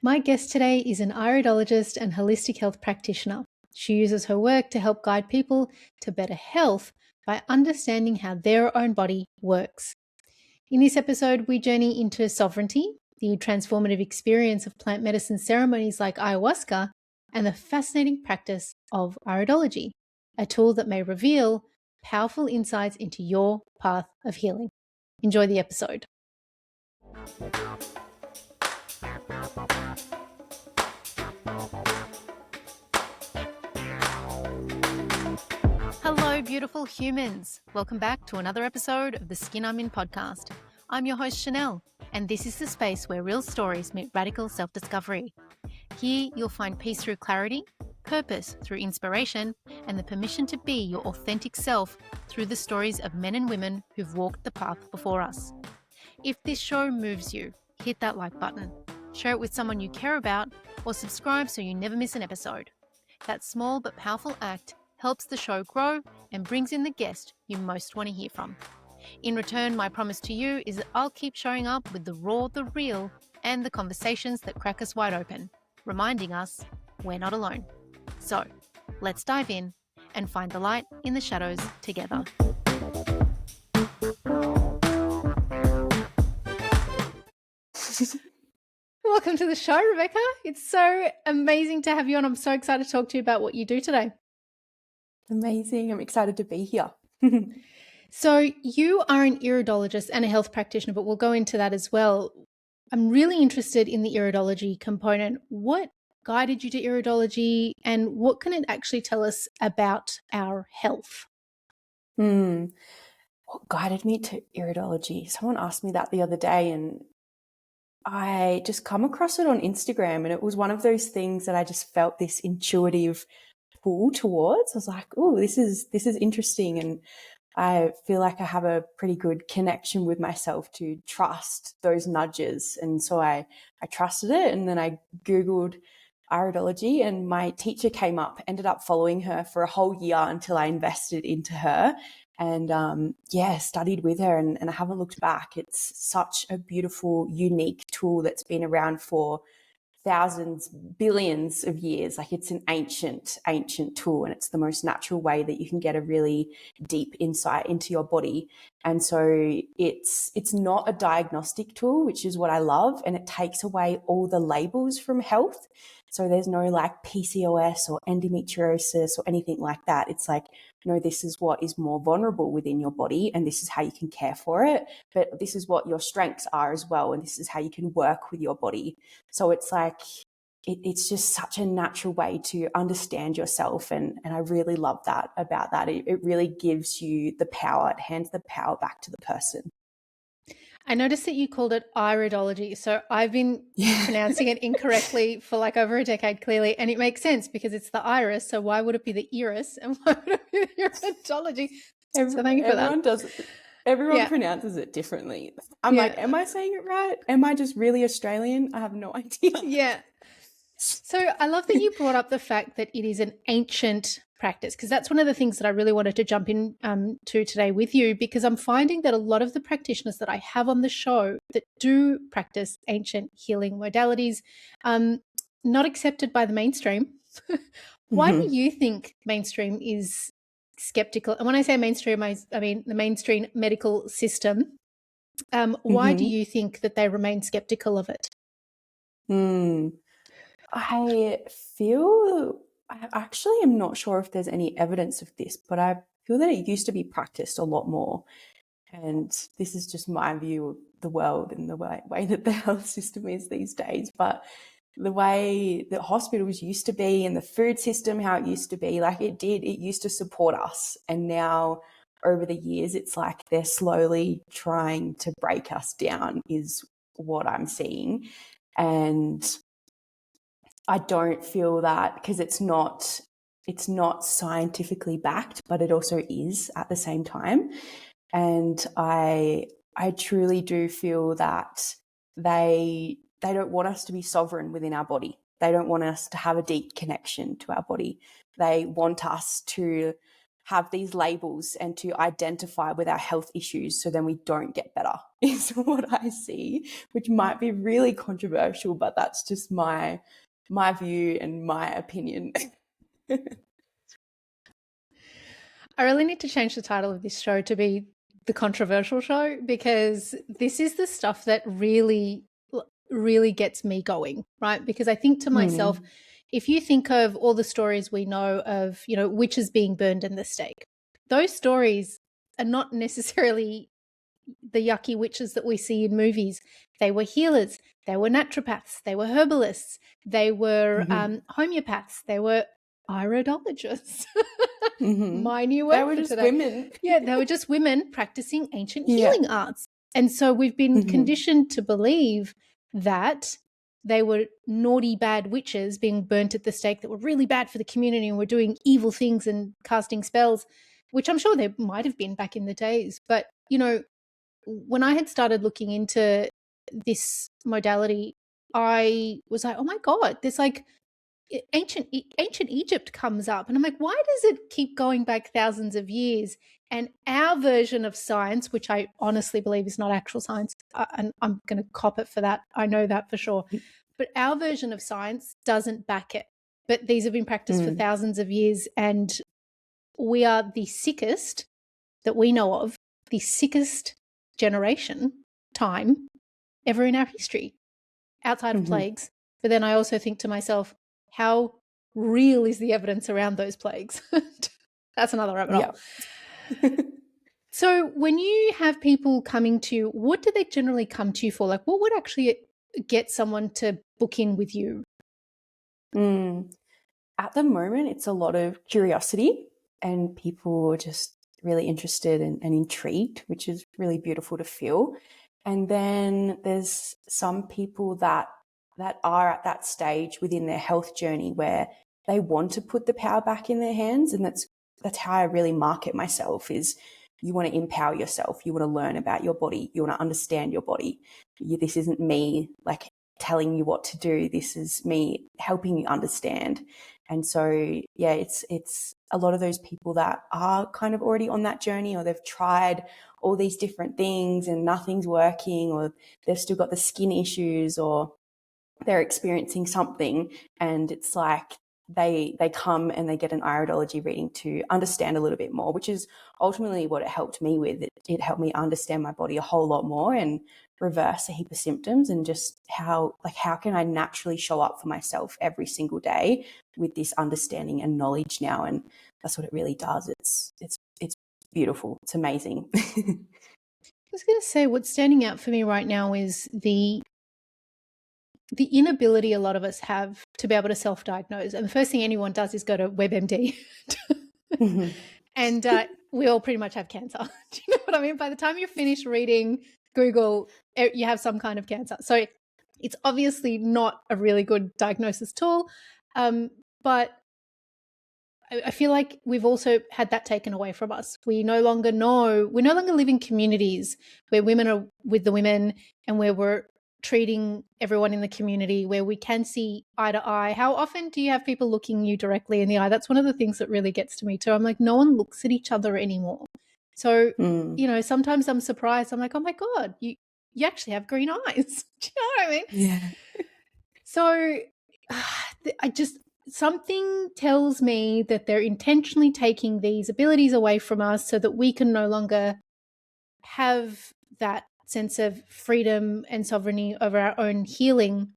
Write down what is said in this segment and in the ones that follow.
My guest today is an iridologist and holistic health practitioner. She uses her work to help guide people to better health by understanding how their own body works. In this episode, we journey into sovereignty, the transformative experience of plant medicine ceremonies like ayahuasca, and the fascinating practice of iridology, a tool that may reveal powerful insights into your path of healing. Enjoy the episode. Hello, beautiful humans. Welcome back to another episode of the Skin I'm In podcast. I'm your host, Chanel, and this is the space where real stories meet radical self-discovery. Here, you'll find peace through clarity, purpose through inspiration, and the permission to be your authentic self through the stories of men and women who've walked the path before us. If this show moves you, hit that like button, share it with someone you care about, or subscribe so you never miss an episode. That small but powerful act helps the show grow and brings in the guest you most want to hear from. In return, my promise to you is that I'll keep showing up with the raw, the real, and the conversations that crack us wide open, reminding us we're not alone. So, let's dive in and find the light in the shadows together. Welcome to the show, Rebecca. It's so amazing to have you on. I'm so excited to talk to you about what you do today. Amazing. I'm excited to be here. So you are an iridologist and a health practitioner, but we'll go into that as well. I'm really interested in the iridology component. What guided you to iridology and what can it actually tell us about our health? What guided me to iridology? Someone asked me that the other day and I just come across it on Instagram, and it was one of those things that I just felt this intuitive pull towards. I was like, oh, this is interesting. And I feel like I have a pretty good connection with myself to trust those nudges. And so I trusted it. And then I Googled iridology, and my teacher came up, ended up following her for a whole year until I invested into her and studied with her, and I haven't looked back. It's such a beautiful, unique tool that's been around for thousands, billions of years. Like, it's an ancient tool, and it's the most natural way that you can get a really deep insight into your body. And so it's not a diagnostic tool, which is what I love, and it takes away all the labels from health. So there's no like PCOS or endometriosis or anything like that. It's like, no, this is what is more vulnerable within your body, and this is how you can care for it. But this is what your strengths are as well, and this is how you can work with your body. So it's like, it's just such a natural way to understand yourself. And I really love that about that. It really gives you the power. It hands the power back to the person. I noticed that you called it iridology. So I've been pronouncing it incorrectly for like over a decade, clearly. And it makes sense because it's the iris. So why would it be the iris? And why would it be the iridology? So thank you for that. Everyone pronounces it differently. I'm like, am I saying it right? Am I just really Australian? I have no idea. Yeah. So I love that you brought up the fact that it is an ancient practice, because that's one of the things that I really wanted to jump in to today with you, because I'm finding that a lot of the practitioners that I have on the show that do practice ancient healing modalities, not accepted by the mainstream. Why do you think mainstream is skeptical? And when I say mainstream, I mean the mainstream medical system. Why do you think that they remain skeptical of it? I actually am not sure if there's any evidence of this, but I feel that it used to be practiced a lot more. And this is just my view of the world and the way that the health system is these days. But the way that hospitals used to be and the food system, how it used to be, like it used to support us. And now over the years, it's like they're slowly trying to break us down is what I'm seeing. And I don't feel that, because it's not scientifically backed, but it also is at the same time. And I truly do feel that they don't want us to be sovereign within our body. They don't want us to have a deep connection to our body. They want us to have these labels and to identify with our health issues, so then we don't get better. is what I see, which might be really controversial, but that's just my view and my opinion. I really need to change the title of this show to be The Controversial Show, because this is the stuff that really, really gets me going, right? Because I think to myself, if you think of all the stories we know of, you know, witches being burned in the stake, those stories are not necessarily the yucky witches that we see in movies. They were healers, they were naturopaths, they were herbalists, they were homeopaths, they were iridologists. My new word They were for just today. women. Yeah, they were just women practicing ancient healing arts. And so we've been conditioned to believe that they were naughty, bad witches being burnt at the stake that were really bad for the community and were doing evil things and casting spells, which I'm sure there might have been back in the days. But, you know, when I had started looking into this modality, I was like, oh my God, there's like ancient Egypt comes up. And I'm like, why does it keep going back thousands of years? And our version of science, which I honestly believe is not actual science, and I'm going to cop it for that. I know that for sure. But our version of science doesn't back it. But these have been practiced for thousands of years. And we are the sickest that we know of, the sickest generation time ever in our history, outside of plagues. But then I also think to myself, how real is the evidence around those plagues? That's another rabbit hole. So when you have people coming to you, what do they generally come to you for? Like, what would actually get someone to book in with you? At the moment, it's a lot of curiosity and people are just really interested and intrigued, which is really beautiful to feel. And then there's some people that are at that stage within their health journey where they want to put the power back in their hands. And that's how I really market myself is you want to empower yourself. You want to learn about your body. You want to understand your body. This isn't me like telling you what to do. This is me helping you understand. And so, yeah, it's a lot of those people that are kind of already on that journey, or they've tried all these different things and nothing's working, or they've still got the skin issues, or they're experiencing something, and it's like they come and they get an iridology reading to understand a little bit more, which is ultimately what it helped me with. It helped me understand my body a whole lot more and reverse a heap of symptoms, and just how can I naturally show up for myself every single day with this understanding and knowledge now. And that's what it really does. It's beautiful. It's amazing. I was going to say, what's standing out for me right now is the inability a lot of us have to be able to self-diagnose. And the first thing anyone does is go to WebMD. And we all pretty much have cancer. Do you know what I mean? By the time you're finished reading Google, you have some kind of cancer. So it's obviously not a really good diagnosis tool. But I feel like we've also had that taken away from us. We no longer live in communities where women are with the women and where we're treating everyone in the community, where we can see eye to eye. How often do you have people looking you directly in the eye? That's one of the things that really gets to me too. I'm like, no one looks at each other anymore. So, you know, sometimes I'm surprised. I'm like, oh my God, you actually have green eyes. Do you know what I mean? Yeah. So something tells me that they're intentionally taking these abilities away from us so that we can no longer have that sense of freedom and sovereignty over our own healing.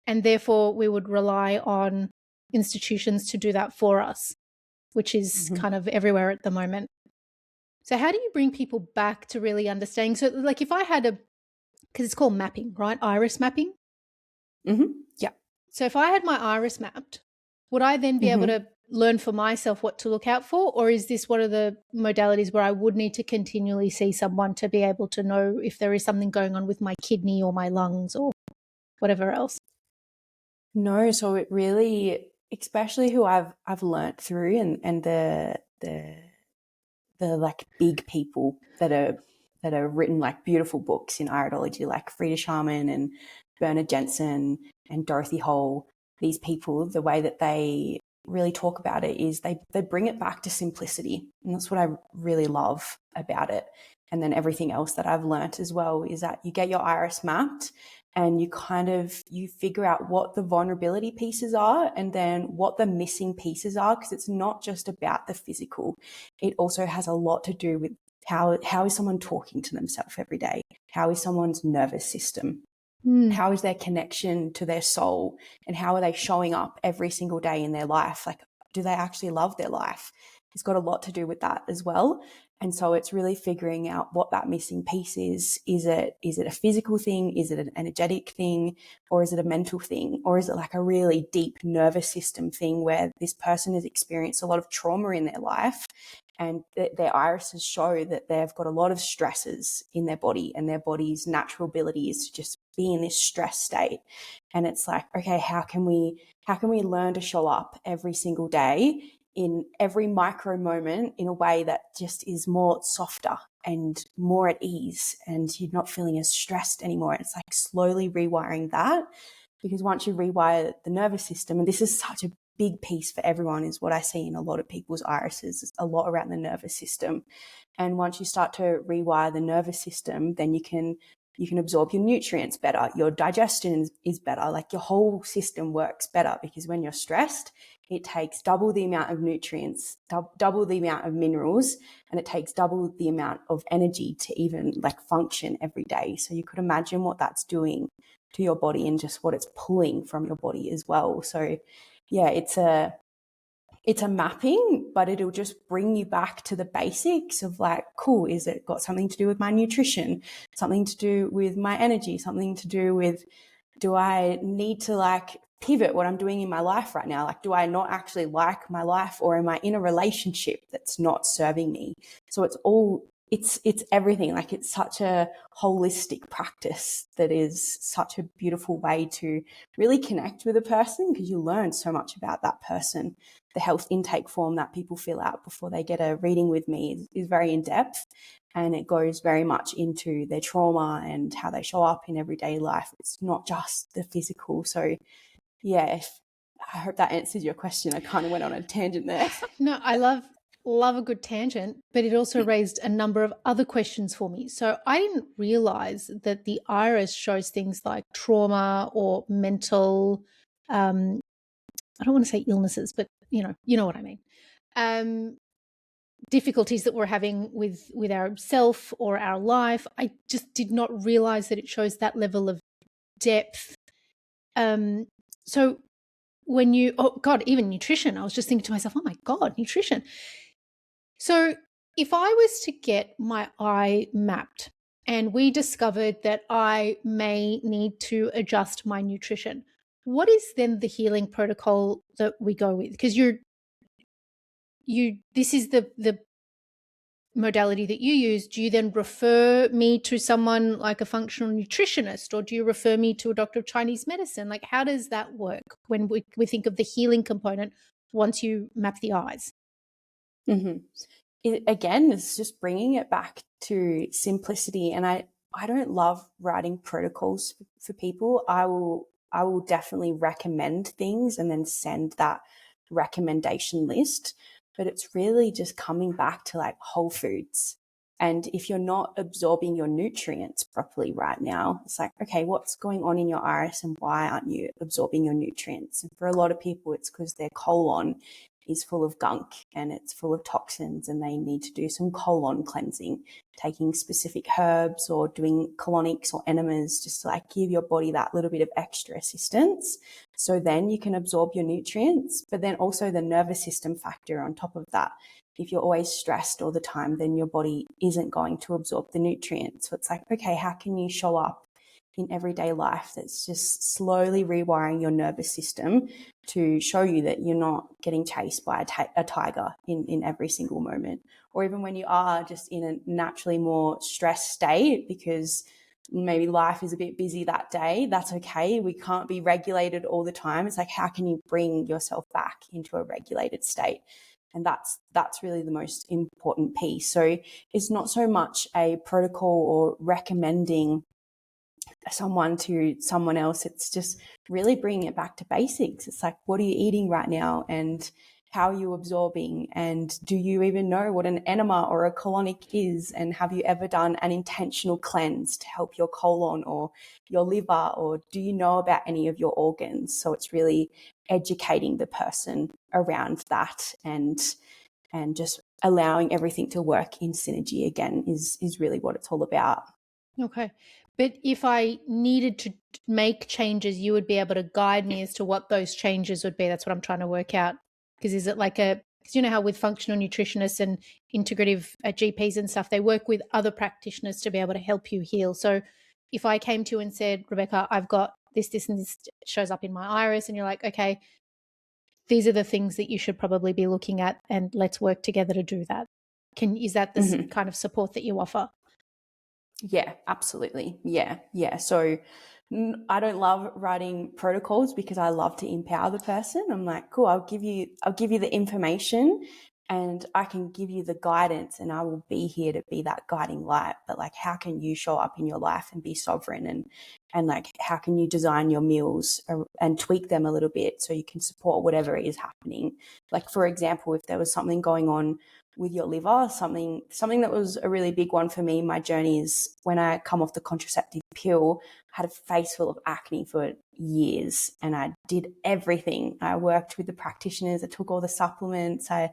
And therefore we would rely on institutions to do that for us, which is kind of everywhere at the moment. So how do you bring people back to really understanding? So like if I had because it's called mapping, right? Iris mapping. Yeah. So if I had my iris mapped, would I then be able to learn for myself what to look out for? Or is this one of the modalities where I would need to continually see someone to be able to know if there is something going on with my kidney or my lungs or whatever else? No, so it really, especially who I've learnt through, and the like big people that are written like beautiful books in iridology, like Frida Sharman and Bernard Jensen and Dorothy Hall. These people, the way that they really talk about it is they bring it back to simplicity. And that's what I really love about it. And then everything else that I've learnt as well is that you get your iris mapped and you figure out what the vulnerability pieces are and then what the missing pieces are, because it's not just about the physical. It also has a lot to do with how is someone talking to themselves every day? How is someone's nervous system? How is their connection to their soul? And how are they showing up every single day in their life? Like, do they actually love their life? It's got a lot to do with that as well. And so it's really figuring out what that missing piece is. Is it a physical thing? Is it an energetic thing? Or is it a mental thing? Or is it like a really deep nervous system thing where this person has experienced a lot of trauma in their life and their irises show that they've got a lot of stresses in their body, and their body's natural ability is to just be in this stress state. And it's like, okay, how can we learn to show up every single day in every micro moment in a way that just is more softer and more at ease, and you're not feeling as stressed anymore. It's like slowly rewiring that, because once you rewire the nervous system, and this is such a big piece for everyone, is what I see in a lot of people's irises, is a lot around the nervous system. And once you start to rewire the nervous system, then you can absorb your nutrients better, your digestion is better, like your whole system works better, because when you're stressed, it takes double the amount of nutrients, double the amount of minerals, and it takes double the amount of energy to even like function every day. So you could imagine what that's doing to your body and just what it's pulling from your body as well. So yeah, it's a mapping, but it'll just bring you back to the basics of like, cool, is it got something to do with my nutrition, something to do with my energy, something to do with, do I need to like pivot what I'm doing in my life right now? Like, do I not actually like my life, or am I in a relationship that's not serving me? So it's everything. Like, it's such a holistic practice that is such a beautiful way to really connect with a person, because you learn so much about that person. The health intake form that people fill out before they get a reading with me is very in depth, and it goes very much into their trauma and how they show up in everyday life. It's not just the physical. So yeah, I hope that answers your question. I kind of went on a tangent there. No, I love a good tangent, but it also raised a number of other questions for me. So I didn't realize that the iris shows things like trauma or mental, I don't want to say illnesses, but you know what I mean. Difficulties that we're having with ourself or our life. I just did not realize that it shows that level of depth. So when you, oh God, even nutrition, I was just thinking to myself, oh my God, nutrition. So if I was to get my eye mapped and we discovered that I may need to adjust my nutrition, what is then the healing protocol that we go with? Because this is the modality that you use. Do you then refer me to someone like a functional nutritionist, or do you refer me to a doctor of Chinese medicine? Like, how does that work when we think of the healing component once you map the eyes? Mm-hmm. Again, it's just bringing it back to simplicity. And I don't love writing protocols for people. I will definitely recommend things and then send that recommendation list. But it's really just coming back to like whole foods. And if you're not absorbing your nutrients properly right now, it's like, okay, what's going on in your iris and why aren't you absorbing your nutrients? And for a lot of people, it's because their colon is full of gunk and it's full of toxins, and they need to do some colon cleansing, taking specific herbs or doing colonics or enemas, just to like give your body that little bit of extra assistance. So then you can absorb your nutrients, but then also the nervous system factor on top of that. If you're always stressed all the time, then your body isn't going to absorb the nutrients. So it's like, okay, how can you show up in everyday life that's just slowly rewiring your nervous system to show you that you're not getting chased by a tiger in every single moment? Or even when you are just in a naturally more stressed state because maybe life is a bit busy that day, that's okay. We can't be regulated all the time. It's like, how can you bring yourself back into a regulated state? And that's really the most important piece. So it's not so much a protocol or recommending someone to someone else. It's just really bringing it back to basics. It's like, what are you eating right now? And how are you absorbing, and do you even know what an enema or a colonic is, and have you ever done an intentional cleanse to help your colon or your liver, or do you know about any of your organs? So it's really educating the person around that, and just allowing everything to work in synergy again is really what it's all about. Okay. But if I needed to make changes, you would be able to guide me as to what those changes would be. That's what I'm trying to work out. Because is it like because you know how with functional nutritionists and integrative GPs and stuff, they work with other practitioners to be able to help you heal. So if I came to you and said, Rebecca, I've got this, and this shows up in my iris, and you're like, okay, these are the things that you should probably be looking at, and let's work together to do that. Is that the kind of support that you offer? Yeah, absolutely. Yeah. So I don't love writing protocols because I love to empower the person. I'm like, cool, I'll give you the information, and I can give you the guidance, and I will be here to be that guiding light. But like, how can you show up in your life and be sovereign, and like, how can you design your meals and tweak them a little bit so you can support whatever is happening? Like, for example, if there was something going on with your liver, something that was a really big one for me in my journey is when I come off the contraceptive pill, I had a face full of acne for years, and I did everything. I worked with the practitioners, I took all the supplements, I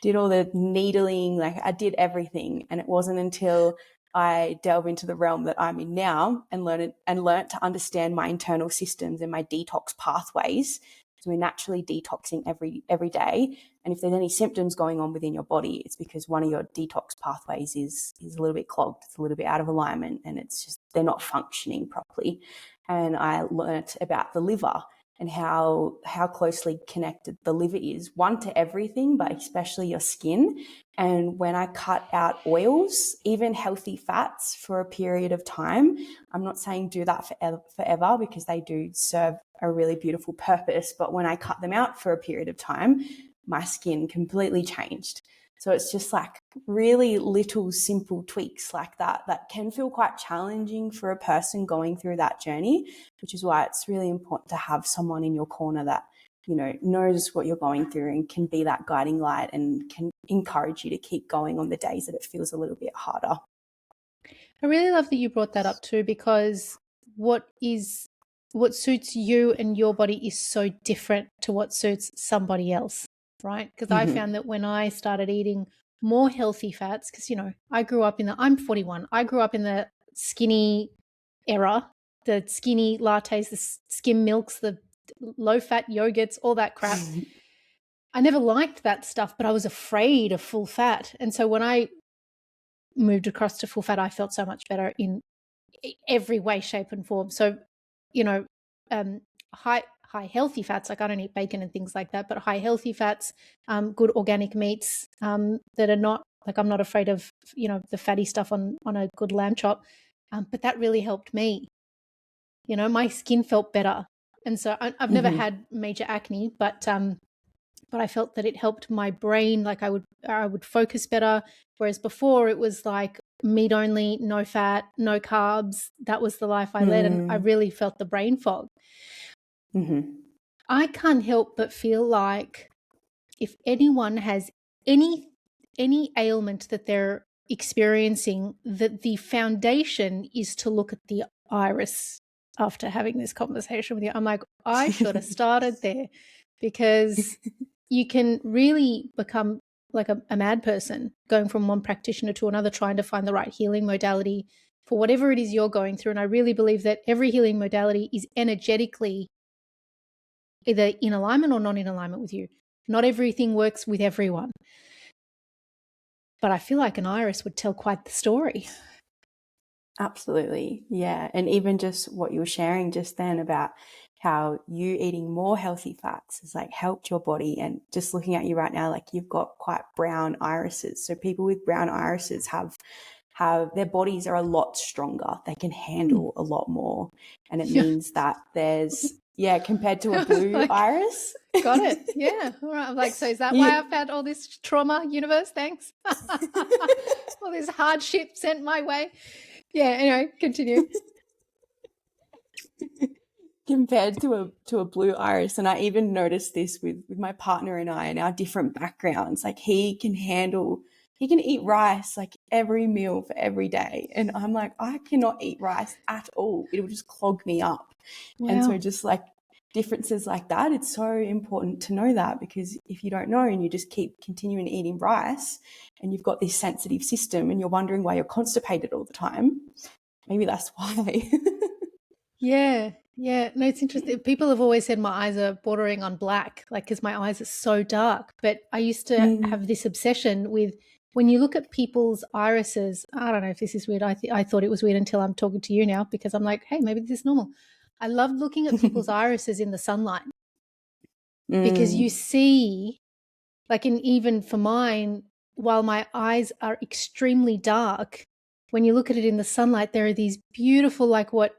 did all the needling, like I did everything. And it wasn't until I delve into the realm that I'm in now and learned to understand my internal systems and my detox pathways. So we're naturally detoxing every day. And if there's any symptoms going on within your body, it's because one of your detox pathways is a little bit clogged, it's a little bit out of alignment, and it's just they're not functioning properly. And I learnt about the liver and how closely connected the liver is, one, to everything, but especially your skin. And when I cut out oils, even healthy fats, for a period of time, I'm not saying do that forever because they do serve a really beautiful purpose, but when I cut them out for a period of time, my skin completely changed. So it's just like really little simple tweaks like that can feel quite challenging for a person going through that journey, which is why it's really important to have someone in your corner that, you know, knows what you're going through and can be that guiding light and can encourage you to keep going on the days that it feels a little bit harder. I really love that you brought that up too, because what suits you and your body is so different to what suits somebody else, right? Because I found that when I started eating more healthy fats, because, you know, I'm 41, I grew up in the skinny era, the skinny lattes, the skim milks, the low-fat yogurts, all that crap. I never liked that stuff, but I was afraid of full fat. And so when I moved across to full fat, I felt so much better in every way, shape, and form. So, you know, high healthy fats, like I don't eat bacon and things like that, but high healthy fats, good organic meats that are not, like I'm not afraid of, you know, the fatty stuff on a good lamb chop. But that really helped me. You know, my skin felt better. And so I've never had major acne, but I felt that it helped my brain. Like I would focus better. Whereas before it was like meat only, no fat, no carbs. That was the life I led. And I really felt the brain fog. I can't help but feel like if anyone has any ailment that they're experiencing, that the foundation is to look at the iris after having this conversation with you. I'm like, I should have started there, because you can really become like a mad person going from one practitioner to another, trying to find the right healing modality for whatever it is you're going through. And I really believe that every healing modality is energetically either in alignment or not in alignment with you. Not everything works with everyone. But I feel like an iris would tell quite the story. Absolutely. Yeah. And even just what you were sharing just then about how you eating more healthy fats has like helped your body, and just looking at you right now, like you've got quite brown irises. So people with brown irises have their bodies are a lot stronger. They can handle a lot more. And it means that there's, compared to a blue like, iris. Got it. Yeah. All right. I'm like, so is that why I've had all this trauma, universe? Thanks. All this hardship sent my way. Yeah. Anyway, continue. compared to a blue iris. And I even noticed this with my partner and I and our different backgrounds. Like he can eat rice like every meal for every day. And I'm like, I cannot eat rice at all. It will just clog me up. Wow. And so just like differences like that, it's so important to know that, because if you don't know and you just keep continuing eating rice and you've got this sensitive system and you're wondering why you're constipated all the time, maybe that's why. Yeah. No, it's interesting. People have always said my eyes are bordering on black, like, because my eyes are so dark. But I used to have this obsession with, when you look at people's irises, I don't know if this is weird. I thought it was weird until I'm talking to you now, because I'm like, hey, maybe this is normal. I love looking at people's irises in the sunlight, because you see, like, even for mine, while my eyes are extremely dark, when you look at it in the sunlight, there are these beautiful, like, what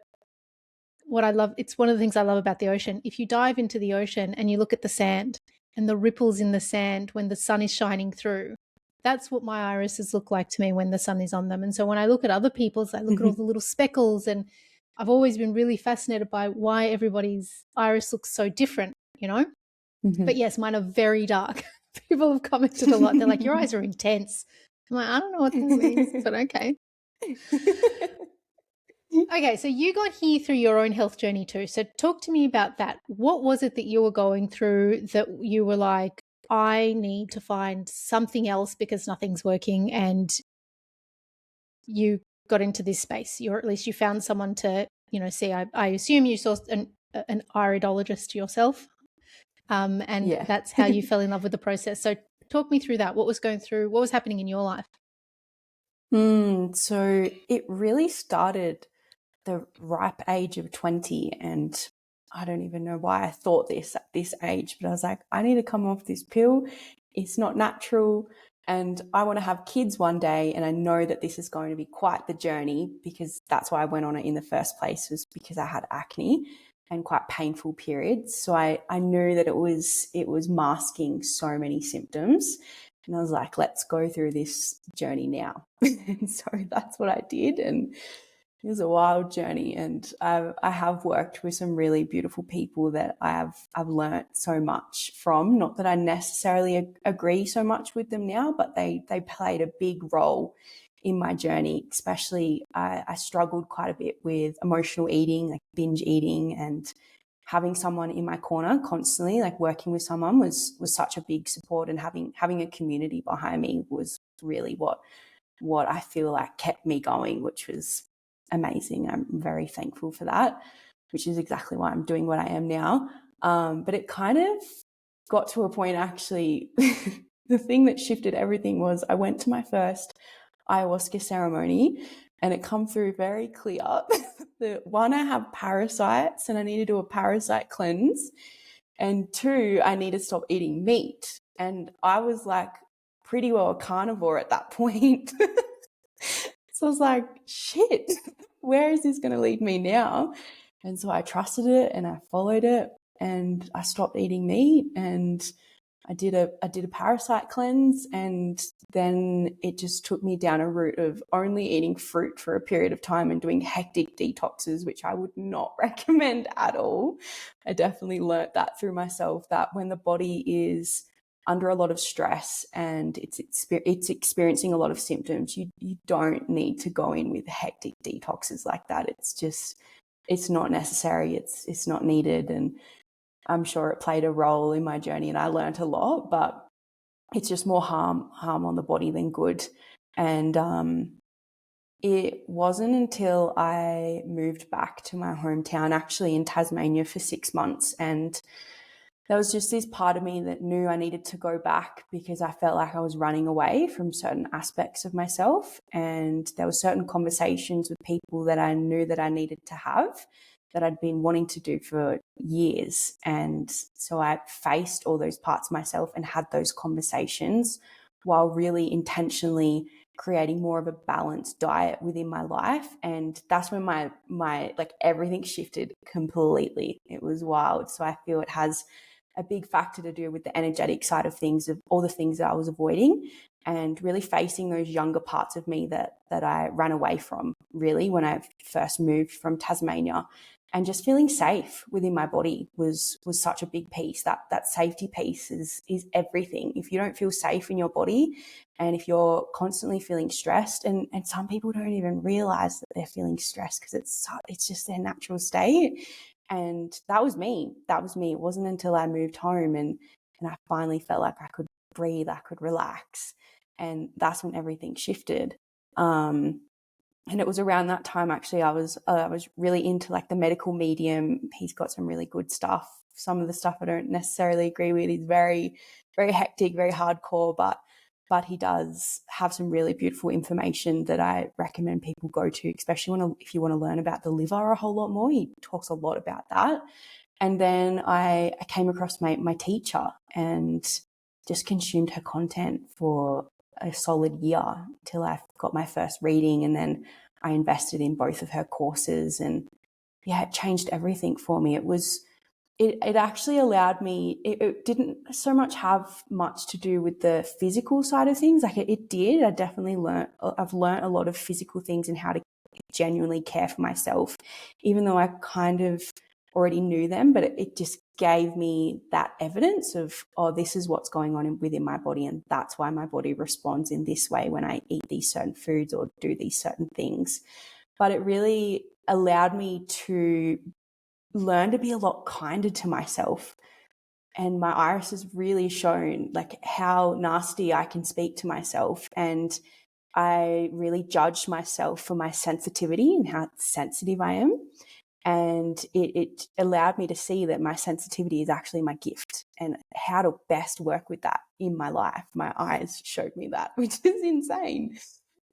I love, it's one of the things I love about the ocean. If you dive into the ocean and you look at the sand and the ripples in the sand when the sun is shining through, that's what my irises look like to me when the sun is on them. And so when I look at other people's, I look at all the little speckles, and I've always been really fascinated by why everybody's iris looks so different, you know? But yes, mine are very dark. People have commented a lot. They're like, your eyes are intense. I'm like, I don't know what that means, but okay. Okay, so you got here through your own health journey too. So talk to me about that. What was it that you were going through that you were like, I need to find something else because nothing's working, and you got into this space, or at least you found someone to, see. I assume you saw an iridologist yourself, and that's how you fell in love with the process. So talk me through that. What was happening in your life? So it really started the ripe age of 20, and I don't even know why I thought this at this age, but I was like, I need to come off this pill. It's not natural, and I want to have kids one day, and I know that this is going to be quite the journey, because that's why I went on it in the first place, was because I had acne and quite painful periods. So I knew that it was masking so many symptoms, and I was like, let's go through this journey now. And so that's what I did, and it was a wild journey, and I have worked with some really beautiful people that I've learnt so much from. Not that I necessarily agree so much with them now, but they played a big role in my journey. Especially, I struggled quite a bit with emotional eating, like binge eating, and having someone in my corner constantly, like working with someone, was such a big support, and having a community behind me was really what I feel like kept me going, which was amazing. I'm very thankful for that, which is exactly why I'm doing what I am now. But it kind of got to a point, actually, the thing that shifted everything was I went to my first ayahuasca ceremony, and it come through very clear that, one, I have parasites and I need to do a parasite cleanse, and two, I need to stop eating meat. And I was like pretty well a carnivore at that point. So I was like, shit, where is this going to lead me now? And so I trusted it and I followed it, and I stopped eating meat, and I did a parasite cleanse, and then it just took me down a route of only eating fruit for a period of time and doing hectic detoxes, which I would not recommend at all. I definitely learnt that through myself, that when the body is under a lot of stress and it's experiencing a lot of symptoms, you don't need to go in with hectic detoxes like that. It's not necessary. It's not needed. And I'm sure it played a role in my journey, and I learned a lot, but it's just more harm on the body than good. And it wasn't until I moved back to my hometown, actually in Tasmania, for 6 months, and there was just this part of me that knew I needed to go back, because I felt like I was running away from certain aspects of myself. And there were certain conversations with people that I knew that I needed to have, that I'd been wanting to do for years. And so I faced all those parts of myself and had those conversations, while really intentionally creating more of a balanced diet within my life. And that's when my like everything shifted completely. It was wild. So I feel it has a big factor to do with the energetic side of things, of all the things that I was avoiding, and really facing those younger parts of me that I ran away from, really, when I first moved from Tasmania. And just feeling safe within my body was such a big piece. That safety piece is everything. If you don't feel safe in your body, and if you're constantly feeling stressed, and some people don't even realize that they're feeling stressed because it's just their natural state. And that was me. It wasn't until I moved home and I finally felt like I could breathe, I could relax, and that's when everything shifted. And it was around that time, actually, I was really into like the medical medium. He's got some really good stuff. Some of the stuff I don't necessarily agree with. He's very, very hectic, very hardcore, but he does have some really beautiful information that I recommend people go to, especially if you want to learn about the liver a whole lot more. He talks a lot about that. And then I came across my teacher and just consumed her content for a solid year till I got my first reading, and then I invested in both of her courses, and yeah, it changed everything for me. It actually allowed me, it didn't so much have much to do with the physical side of things. Like it did. I've learned a lot of physical things and how to genuinely care for myself, even though I kind of already knew them, but it just gave me that evidence of, oh, this is what's going on within my body, and that's why my body responds in this way when I eat these certain foods or do these certain things. But it really allowed me to learn to be a lot kinder to myself. And my iris has really shown like how nasty I can speak to myself, and I really judged myself for my sensitivity and how sensitive I am. And it allowed me to see that my sensitivity is actually my gift, and how to best work with that in my life. My eyes showed me that, which is insane.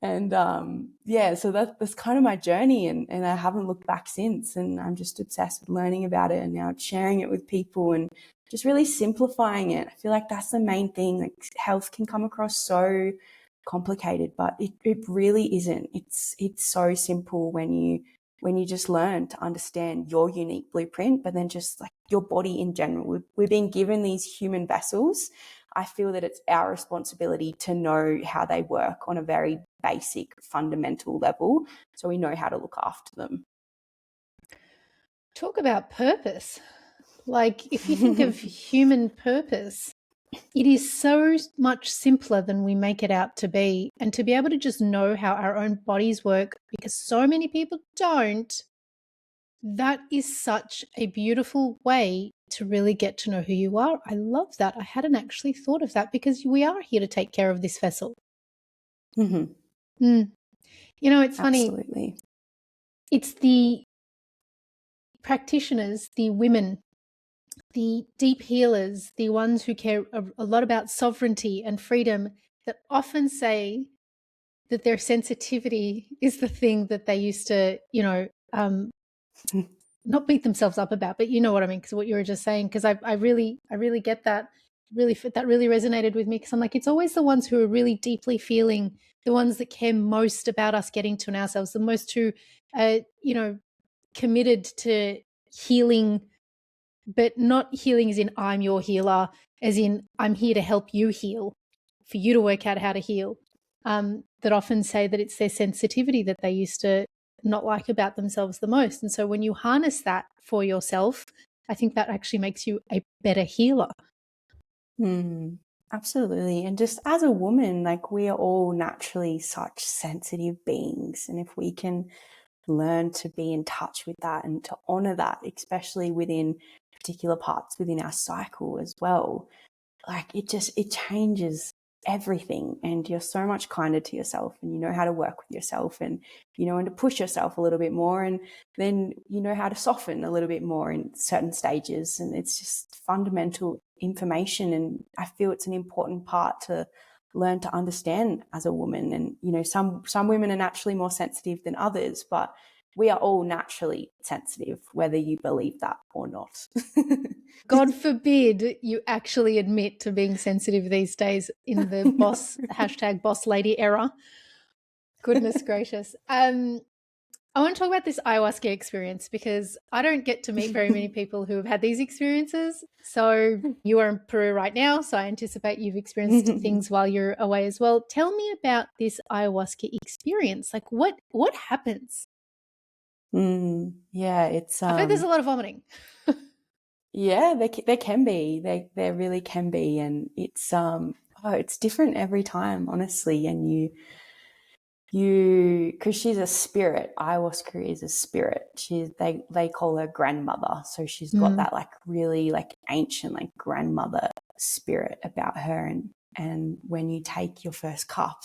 And so that's kind of my journey, and I haven't looked back since. And I'm just obsessed with learning about it, and now sharing it with people and just really simplifying it. I feel like that's the main thing. Like, health can come across so complicated, but it really isn't. It's so simple when you just learn to understand your unique blueprint, but then just like your body in general. We're being given these human vessels. I feel that it's our responsibility to know how they work on a very basic, fundamental level, so we know how to look after them. Talk about purpose. Like, if you think of human purpose, it is so much simpler than we make it out to be. And to be able to just know how our own bodies work, because so many people don't, that is such a beautiful way to really get to know who you are. I love that. I hadn't actually thought of that, because we are here to take care of this vessel. Mm-hmm. You know, it's funny. Absolutely. It's the practitioners, the women, the deep healers, the ones who care a lot about sovereignty and freedom, that often say that their sensitivity is the thing that they used to, not beat themselves up about, but you know what I mean, because what you were just saying, because I really get that. That really resonated with me, because I'm like, it's always the ones who are really deeply feeling, the ones that care most about us getting to know ourselves, the most who committed to healing, but not healing as in I'm your healer, as in I'm here to help you heal, for you to work out how to heal, that often say that it's their sensitivity that they used to not like about themselves the most. And so when you harness that for yourself, I think that actually makes you a better healer. Absolutely. And just as a woman, like, we are all naturally such sensitive beings. And if we can learn to be in touch with that and to honor that, especially within particular parts within our cycle as well, like, it changes everything, and you're so much kinder to yourself, and you know how to work with yourself, and you know when to push yourself a little bit more, and then you know how to soften a little bit more in certain stages. And it's just fundamental information, and I feel it's an important part to learn to understand as a woman. And you know, some women are naturally more sensitive than others, but we are all naturally sensitive, whether you believe that or not. God forbid you actually admit to being sensitive these days in the #boss lady era. Goodness gracious. I want to talk about this ayahuasca experience, because I don't get to meet very many people who have had these experiences. So you are in Peru right now, so I anticipate you've experienced things while you're away as well. Tell me about this ayahuasca experience. Like, what happens? Yeah, it's I've heard there's a lot of vomiting. yeah, there can be. There really can be, and it's different every time, honestly. And because she's a spirit. Ayahuasca is a spirit. They call her grandmother, so she's got that like really like ancient like grandmother spirit about her. And when you take your first cup,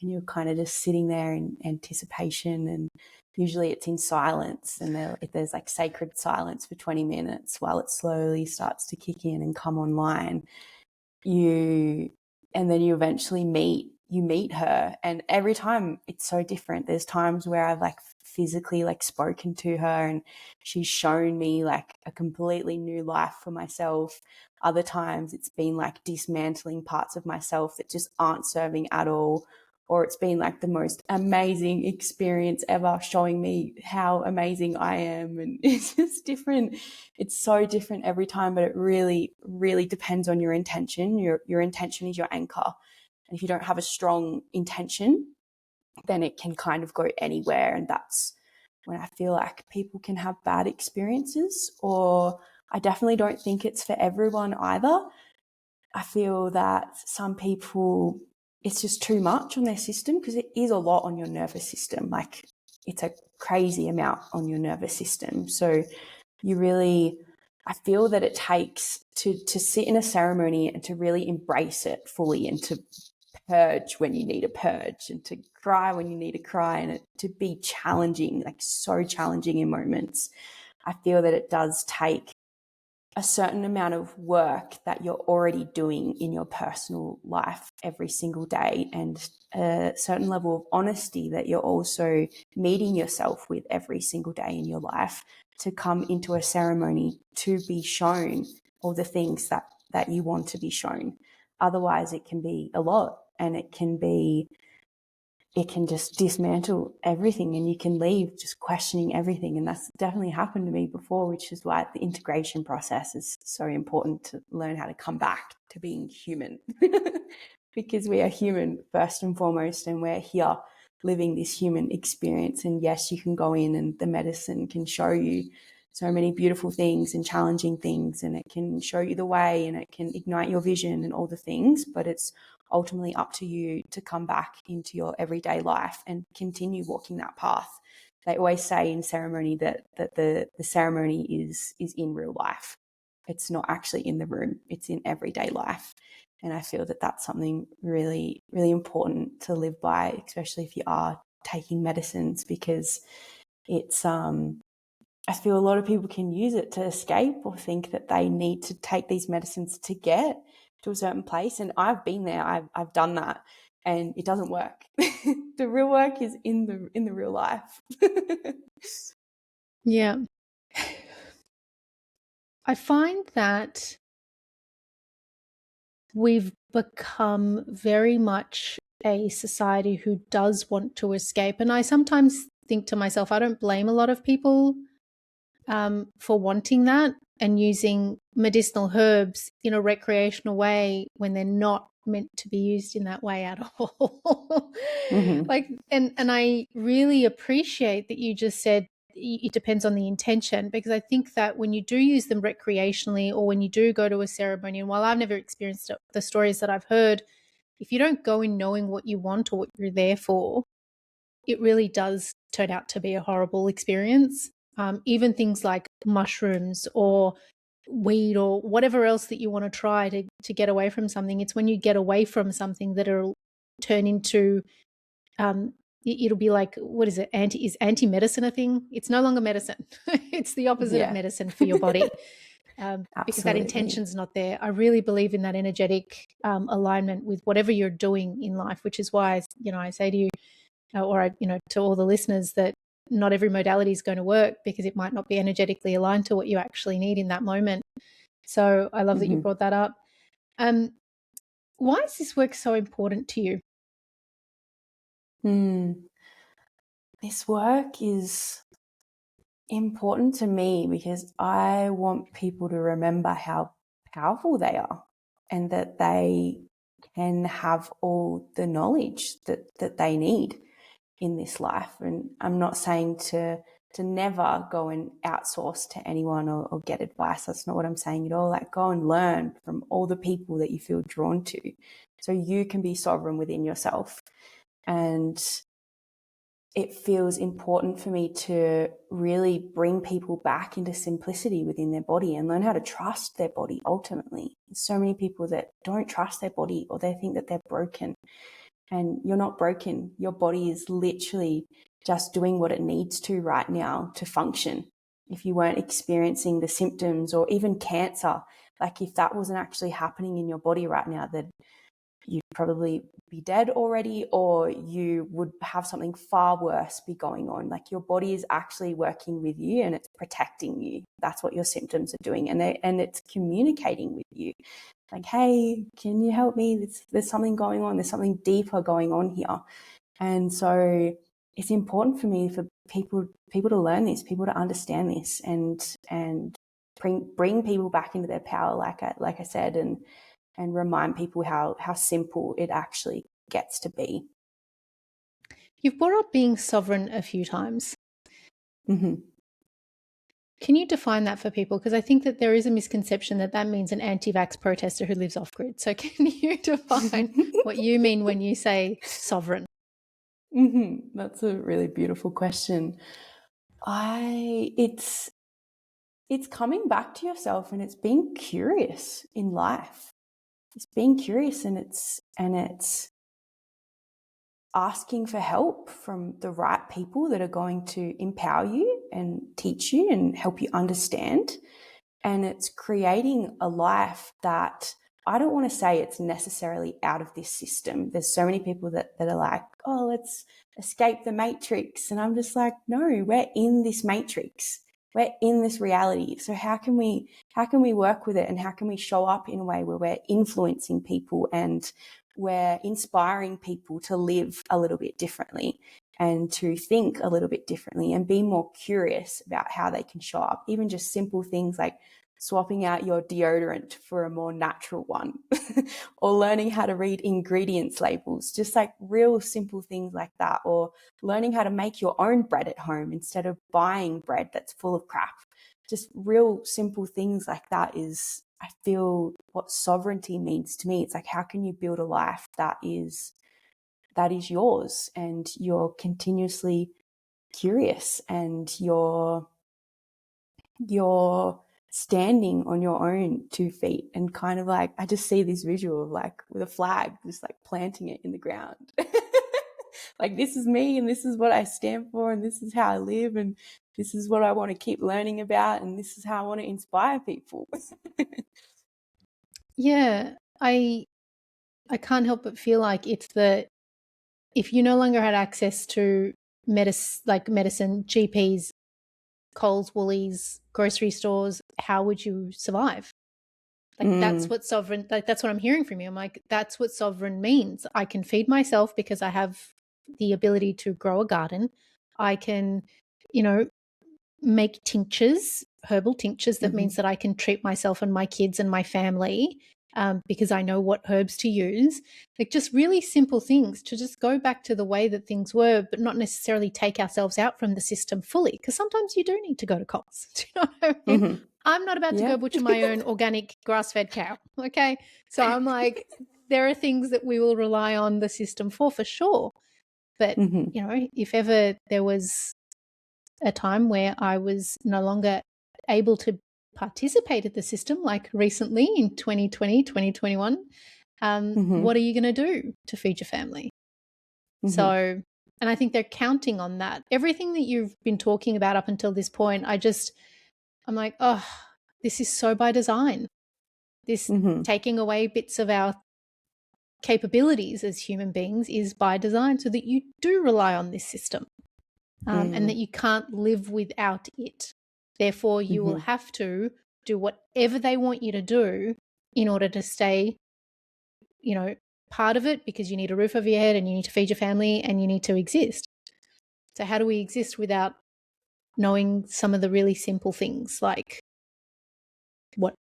and you're kind of just sitting there in anticipation, and usually it's in silence, and there's like sacred silence for 20 minutes while it slowly starts to kick in and come online. And then you eventually meet her, and every time it's so different. There's times where I've like physically like spoken to her, and she's shown me like a completely new life for myself. Other times it's been like dismantling parts of myself that just aren't serving at all, or it's been like the most amazing experience ever, showing me how amazing I am. And it's just different. It's so different every time, but it really, really depends on your intention. Your intention is your anchor. And if you don't have a strong intention, then it can kind of go anywhere. And that's when I feel like people can have bad experiences, or I definitely don't think it's for everyone either. I feel that some people, it's just too much on their system, because it is a lot on your nervous system. Like, it's a crazy amount on your nervous system. So I feel that it takes to sit in a ceremony and to really embrace it fully, and to purge when you need a purge, and to cry when you need to cry, and to be challenging, like so challenging in moments. I feel that it does take a certain amount of work that you're already doing in your personal life every single day, and a certain level of honesty that you're also meeting yourself with every single day in your life, to come into a ceremony to be shown all the things that you want to be shown. Otherwise, it can be a lot, and it can just dismantle everything, and you can leave just questioning everything. And that's definitely happened to me before, which is why the integration process is so important, to learn how to come back to being human. Because we are human first and foremost, and we're here living this human experience. And yes, you can go in and the medicine can show you so many beautiful things and challenging things, and it can show you the way, and it can ignite your vision and all the things, but it's ultimately up to you to come back into your everyday life and continue walking that path. They always say in ceremony that the ceremony is in real life. It's not actually in the room, it's in everyday life. And I feel that that's something really, really important to live by, especially if you are taking medicines, because it's I feel a lot of people can use it to escape, or think that they need to take these medicines to get to a certain place. And I've been there. I've done that, and it doesn't work. The real work is in the real life. Yeah. I find that we've become very much a society who does want to escape. And I sometimes think to myself, I don't blame a lot of people for wanting that and using medicinal herbs in a recreational way when they're not meant to be used in that way at all. Like, and I really appreciate that you just said it depends on the intention, because I think that when you do use them recreationally, or when you do go to a ceremony, and while I've never experienced it, the stories that I've heard, if you don't go in knowing what you want or what you're there for, it really does turn out to be a horrible experience. Even things like mushrooms or weed or whatever else that you want to try to get away from something. It's when you get away from something that it'll turn into, it'll be like, what is it? Is anti-medicine a thing? It's no longer medicine. It's the opposite of medicine for your body. Because that intention's not there. I really believe in that energetic alignment with whatever you're doing in life, which is why, I say to you, to all the listeners, that not every modality is going to work, because it might not be energetically aligned to what you actually need in that moment. So I love that you brought that up. Why is this work so important to you? This work is important to me because I want people to remember how powerful they are, and that they can have all the knowledge that they need in this life. And I'm not saying to to never go and outsource to anyone or get advice. That's not what I'm saying at all. Like, go and learn from all the people that you feel drawn to so you can be sovereign within yourself. And it feels important for me to really bring people back into simplicity within their body and learn how to trust their body ultimately. There's so many people that don't trust their body, or they think that they're broken. And you're not broken. Your body is literally just doing what it needs to right now to function. If you weren't experiencing the symptoms or even cancer, like if that wasn't actually happening in your body right now, then you'd probably be dead already, or you would have something far worse be going on. Like, your body is actually working with you and it's protecting you. That's what your symptoms are doing. And it's communicating with you. Like, hey, can you help me? There's something going on. There's something deeper going on here. And so it's important for me for people to learn this, people to understand this, and bring people back into their power, like I said, and remind people how simple it actually gets to be. You've brought up being sovereign a few times. Mm-hmm. Can you define that for people? Because I think that there is a misconception that means an anti-vax protester who lives off-grid. So can you define what you mean when you say sovereign? Mm-hmm. That's a really beautiful question. It's coming back to yourself, and it's being curious in life. It's being curious, and it's asking for help from the right people that are going to empower you and teach you and help you understand. And it's creating a life that, I don't want to say it's necessarily out of this system. There's so many people that are like, oh, let's escape the matrix. And I'm just like, no, we're in this matrix. We're in this reality. So how can we work with it, and how can we show up in a way where we're influencing people and we're inspiring people to live a little bit differently and to think a little bit differently and be more curious about how they can show up. Even just simple things like swapping out your deodorant for a more natural one or learning how to read ingredients labels, just like real simple things like that, or learning how to make your own bread at home instead of buying bread that's full of crap. Just real simple things like that is, I feel, what sovereignty means to me. It's like, how can you build a life that is yours, and you're continuously curious, and you're standing on your own 2 feet, and kind of like, I just see this visual of like with a flag, just like planting it in the ground. Like, this is me, and this is what I stand for, and this is how I live, and this is what I want to keep learning about, and this is how I want to inspire people. Yeah, I can't help but feel like it's if you no longer had access to medicine, GPs, Coles, Woolies, grocery stores, how would you survive? Like, that's what sovereign, like, that's what I'm hearing from you. I'm like, that's what sovereign means. I can feed myself because I have the ability to grow a garden. I can, make tinctures, herbal tinctures. That means that I can treat myself and my kids and my family because I know what herbs to use. Like, just really simple things to just go back to the way that things were, but not necessarily take ourselves out from the system fully, because sometimes you do need to go to Coles. Do you know what I mean? I'm not about to go butcher my own organic grass-fed cow, okay? So I'm like, there are things that we will rely on the system for sure. But, if ever there was a time where I was no longer able to participate in the system, like recently in 2020, 2021, what are you going to do to feed your family? So, and I think they're counting on that. Everything that you've been talking about up until this point, I'm like, oh, this is so by design. This taking away bits of our capabilities as human beings is by design, so that you do rely on this system. And that you can't live without it. Therefore, you will have to do whatever they want you to do in order to stay, part of it, because you need a roof over your head and you need to feed your family and you need to exist. So how do we exist without knowing some of the really simple things, like what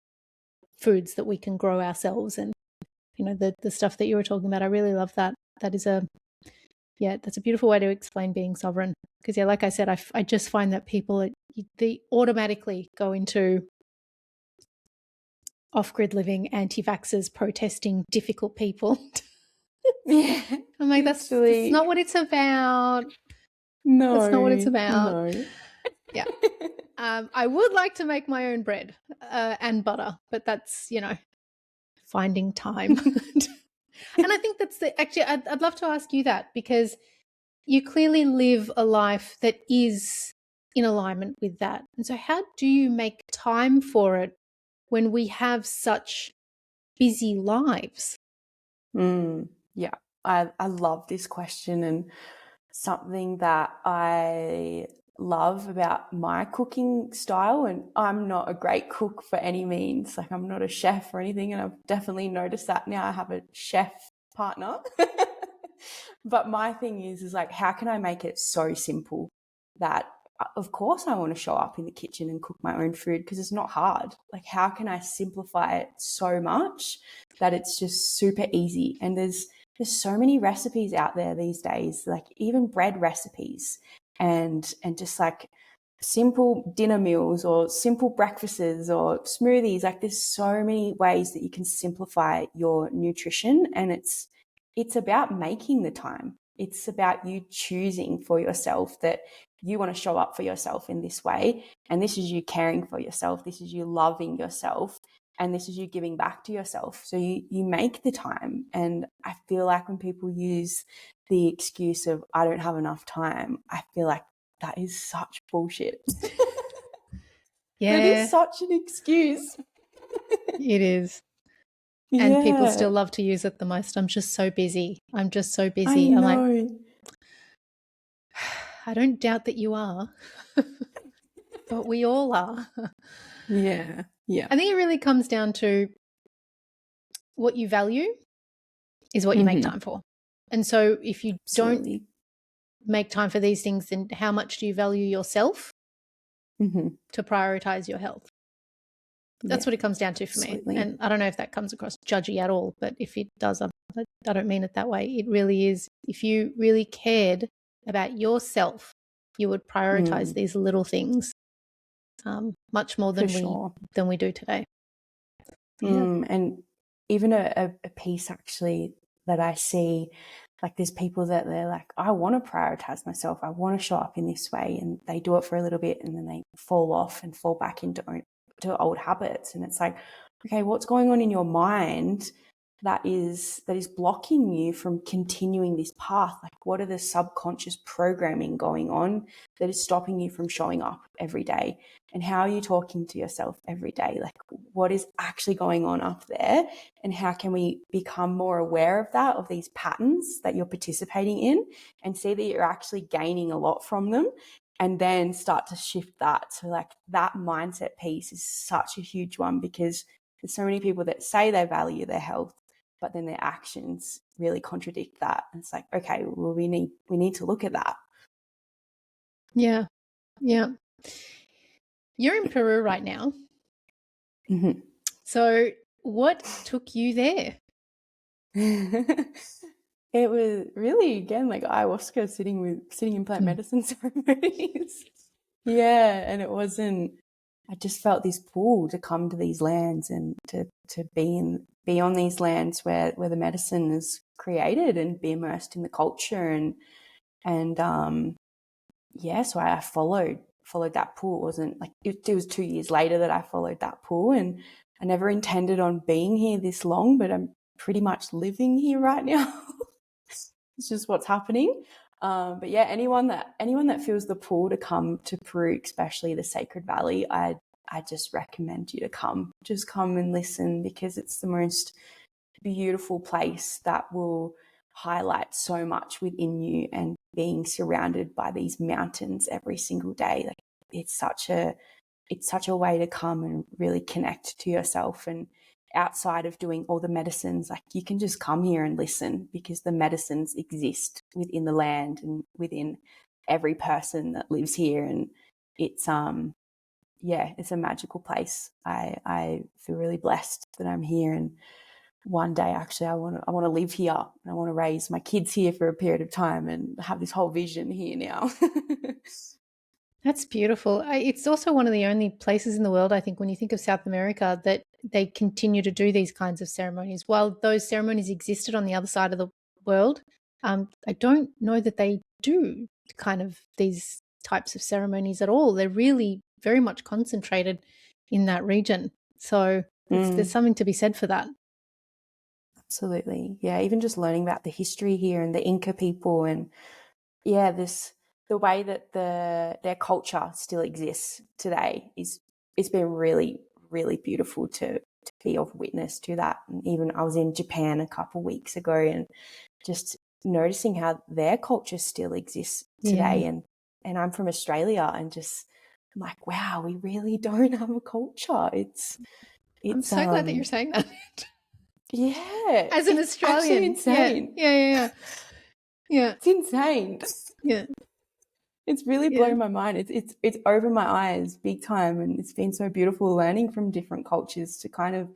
foods that we can grow ourselves, and, the stuff that you were talking about? I really love that. That is Yeah, that's a beautiful way to explain being sovereign. Because, yeah, like I said, I just find that people, they automatically go into off-grid living, anti-vaxxers protesting difficult people. Yeah. I'm like, that's not what it's about. No. That's not what it's about. No. Yeah. I would like to make my own bread and butter, but that's, finding time. And I think that's actually, I'd love to ask you that, because you clearly live a life that is in alignment with that. And so how do you make time for it when we have such busy lives? Yeah, I love this question, and something that I love about my cooking style, and I'm not a great cook for any means, like I'm not a chef or anything, and I've definitely noticed that now I have a chef partner. But my thing is like, how can I make it so simple that, of course, I want to show up in the kitchen and cook my own food, because it's not hard. Like, how can I simplify it so much that it's just super easy? And there's so many recipes out there these days, like even bread recipes, and just like simple dinner meals or simple breakfasts or smoothies. Like, there's so many ways that you can simplify your nutrition, and it's about making the time. It's about you choosing for yourself that you want to show up for yourself in this way, and this is you caring for yourself, this is you loving yourself, and this is you giving back to yourself. So you make the time. And I feel like when people use the excuse of, I don't have enough time, I feel like that is such bullshit. Yeah. That is such an excuse. It is. And people still love to use it the most. I'm just so busy. I'm like, I don't doubt that you are, but we all are. Yeah. I think it really comes down to what you value is what you make time for. And so if you don't make time for these things, then how much do you value yourself to prioritize your health? That's what it comes down to for me. And I don't know if that comes across judgy at all, but if it does, I don't mean it that way. It really is. If you really cared about yourself, you would prioritize these little things much more than we do today. Yeah. And even a piece actually that I see, like there's people that they're like, I want to prioritize myself, I want to show up in this way, and they do it for a little bit and then they fall off and fall back into old habits. And it's like, okay, what's going on in your mind that is blocking you from continuing this path? Like, what are the subconscious programming going on that is stopping you from showing up every day? And how are you talking to yourself every day? Like, what is actually going on up there? And how can we become more aware of that, of these patterns that you're participating in, and see that you're actually gaining a lot from them, and then start to shift that? So like, that mindset piece is such a huge one, because there's so many people that say they value their health, but then their actions really contradict that. And it's like, okay, well, we need to look at that. Yeah. Yeah. You're in Peru right now. So what took you there? It was really, again, like ayahuasca, sitting in plant medicine ceremonies. Yeah. And it wasn't, I just felt this pull to come to these lands and to be on these lands where the medicine is created, and be immersed in the culture. And so I followed that pull. It wasn't like, it was 2 years later that I followed that pull, and I never intended on being here this long, but I'm pretty much living here right now. It's just what's happening. But yeah, anyone that feels the pull to come to Peru, especially the Sacred Valley, I just recommend you to come. Just come and listen, because it's the most beautiful place that will highlight so much within you. And being surrounded by these mountains every single day, like, it's such a way to come and really connect to yourself. And outside of doing all the medicines, like, you can just come here and listen, because the medicines exist within the land and within every person that lives here. And it's it's a magical place. I feel really blessed that I'm here, and one day actually I want to live here and I want to raise my kids here for a period of time and have this whole vision here now. That's beautiful. It's also one of the only places in the world, I think, when you think of South America, that they continue to do these kinds of ceremonies. While those ceremonies existed on the other side of the world, I don't know that they do kind of these types of ceremonies at all. They're really very much concentrated in that region. So there's something to be said for that. Absolutely. Yeah, even just learning about the history here and the Inca people and the way that their culture still exists today it's been really, really beautiful to be of witness to that. And even I was in Japan a couple of weeks ago and just noticing how their culture still exists today. And I'm from Australia and just I'm like, wow, we really don't have a culture. I'm so glad that you're saying that. Yeah. As an It's Australian. actually insane. Yeah. It's insane. Yeah. It's really blown my mind. It's over my eyes big time, and it's been so beautiful learning from different cultures to kind of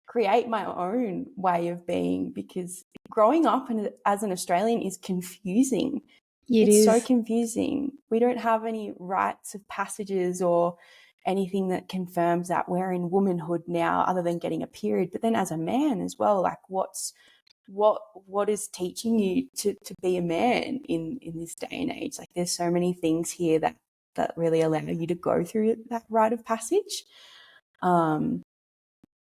create my own way of being, because growing up as an Australian is confusing. It's so confusing. We don't have any rites of passages or anything that confirms that we're in womanhood now other than getting a period. But then as a man as well, like what is teaching you to be a man in this day and age? Like there's so many things here that really allow you to go through that rite of passage. And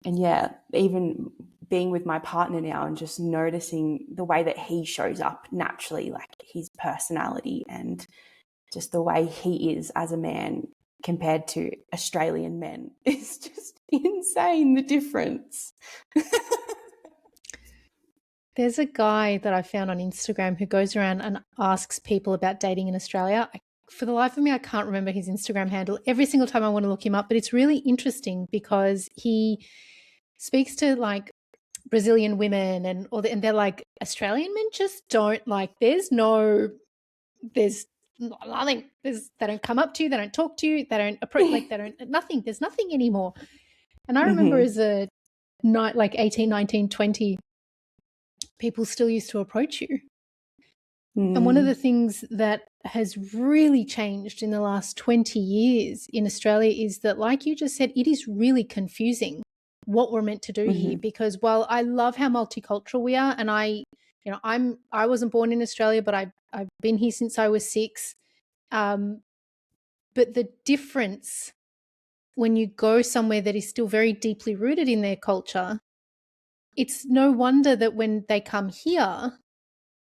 yeah, even being with my partner now and just noticing the way that he shows up naturally, like his personality and just the way he is as a man compared to Australian men is just insane, the difference. There's a guy that I found on Instagram who goes around and asks people about dating in Australia. For the life of me, I can't remember his Instagram handle. Every single time I want to look him up, but it's really interesting because he speaks to like Brazilian women and they're like, Australian men just don't like, there's nothing. They don't come up to you, they don't talk to you, they don't approach, like they don't, nothing. There's nothing anymore. And I remember as a night, like 18, 19, 20, people still used to approach you. And one of the things that has really changed in the last 20 years in Australia is that, like you just said, it is really confusing what we're meant to do here, because while I love how multicultural we are, and I wasn't born in Australia, but I've been here since I was 6. But the difference when you go somewhere that is still very deeply rooted in their culture, it's no wonder that when they come here,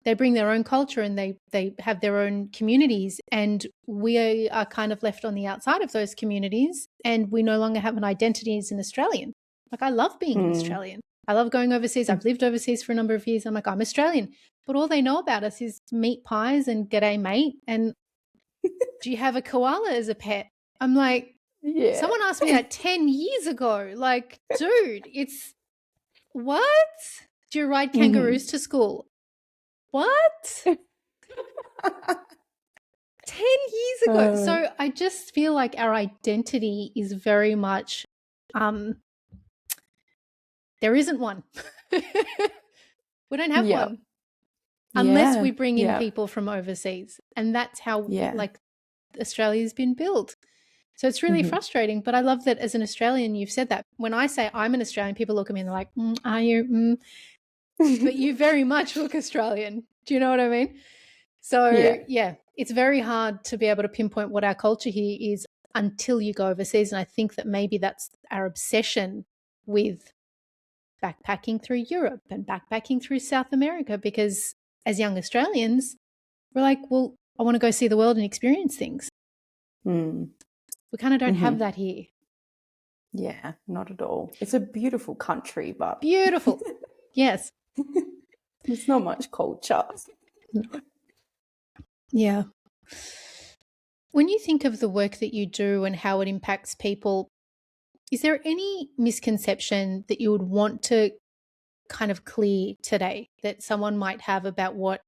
they bring their own culture and they have their own communities, and we are kind of left on the outside of those communities, and we no longer have an identity as an Australian. Like I love being an Australian. I love going overseas. I've lived overseas for a number of years. I'm like, I'm Australian. But all they know about us is meat pies and g'day mate and do you have a koala as a pet? I'm like, someone asked me that 10 years ago. Like, dude, it's what? Do you ride kangaroos to school? What? 10 years ago. So I just feel like our identity is very much, there isn't one. We don't have one unless we bring in people from overseas. And that's how like Australia's been built. So it's really frustrating, but I love that as an Australian, you've said that. When I say I'm an Australian, people look at me and they're like, are you? But you very much look Australian. Do you know what I mean? So, yeah, it's very hard to be able to pinpoint what our culture here is until you go overseas. And I think that maybe that's our obsession with backpacking through Europe and backpacking through South America, because as young Australians, we're like, well, I want to go see the world and experience things. We kind of don't have that here. Yeah, not at all. It's a beautiful country, but... Beautiful. Yes. There's not much culture. Yeah. When you think of the work that you do and how it impacts people, is there any misconception that you would want to kind of clear today that someone might have about what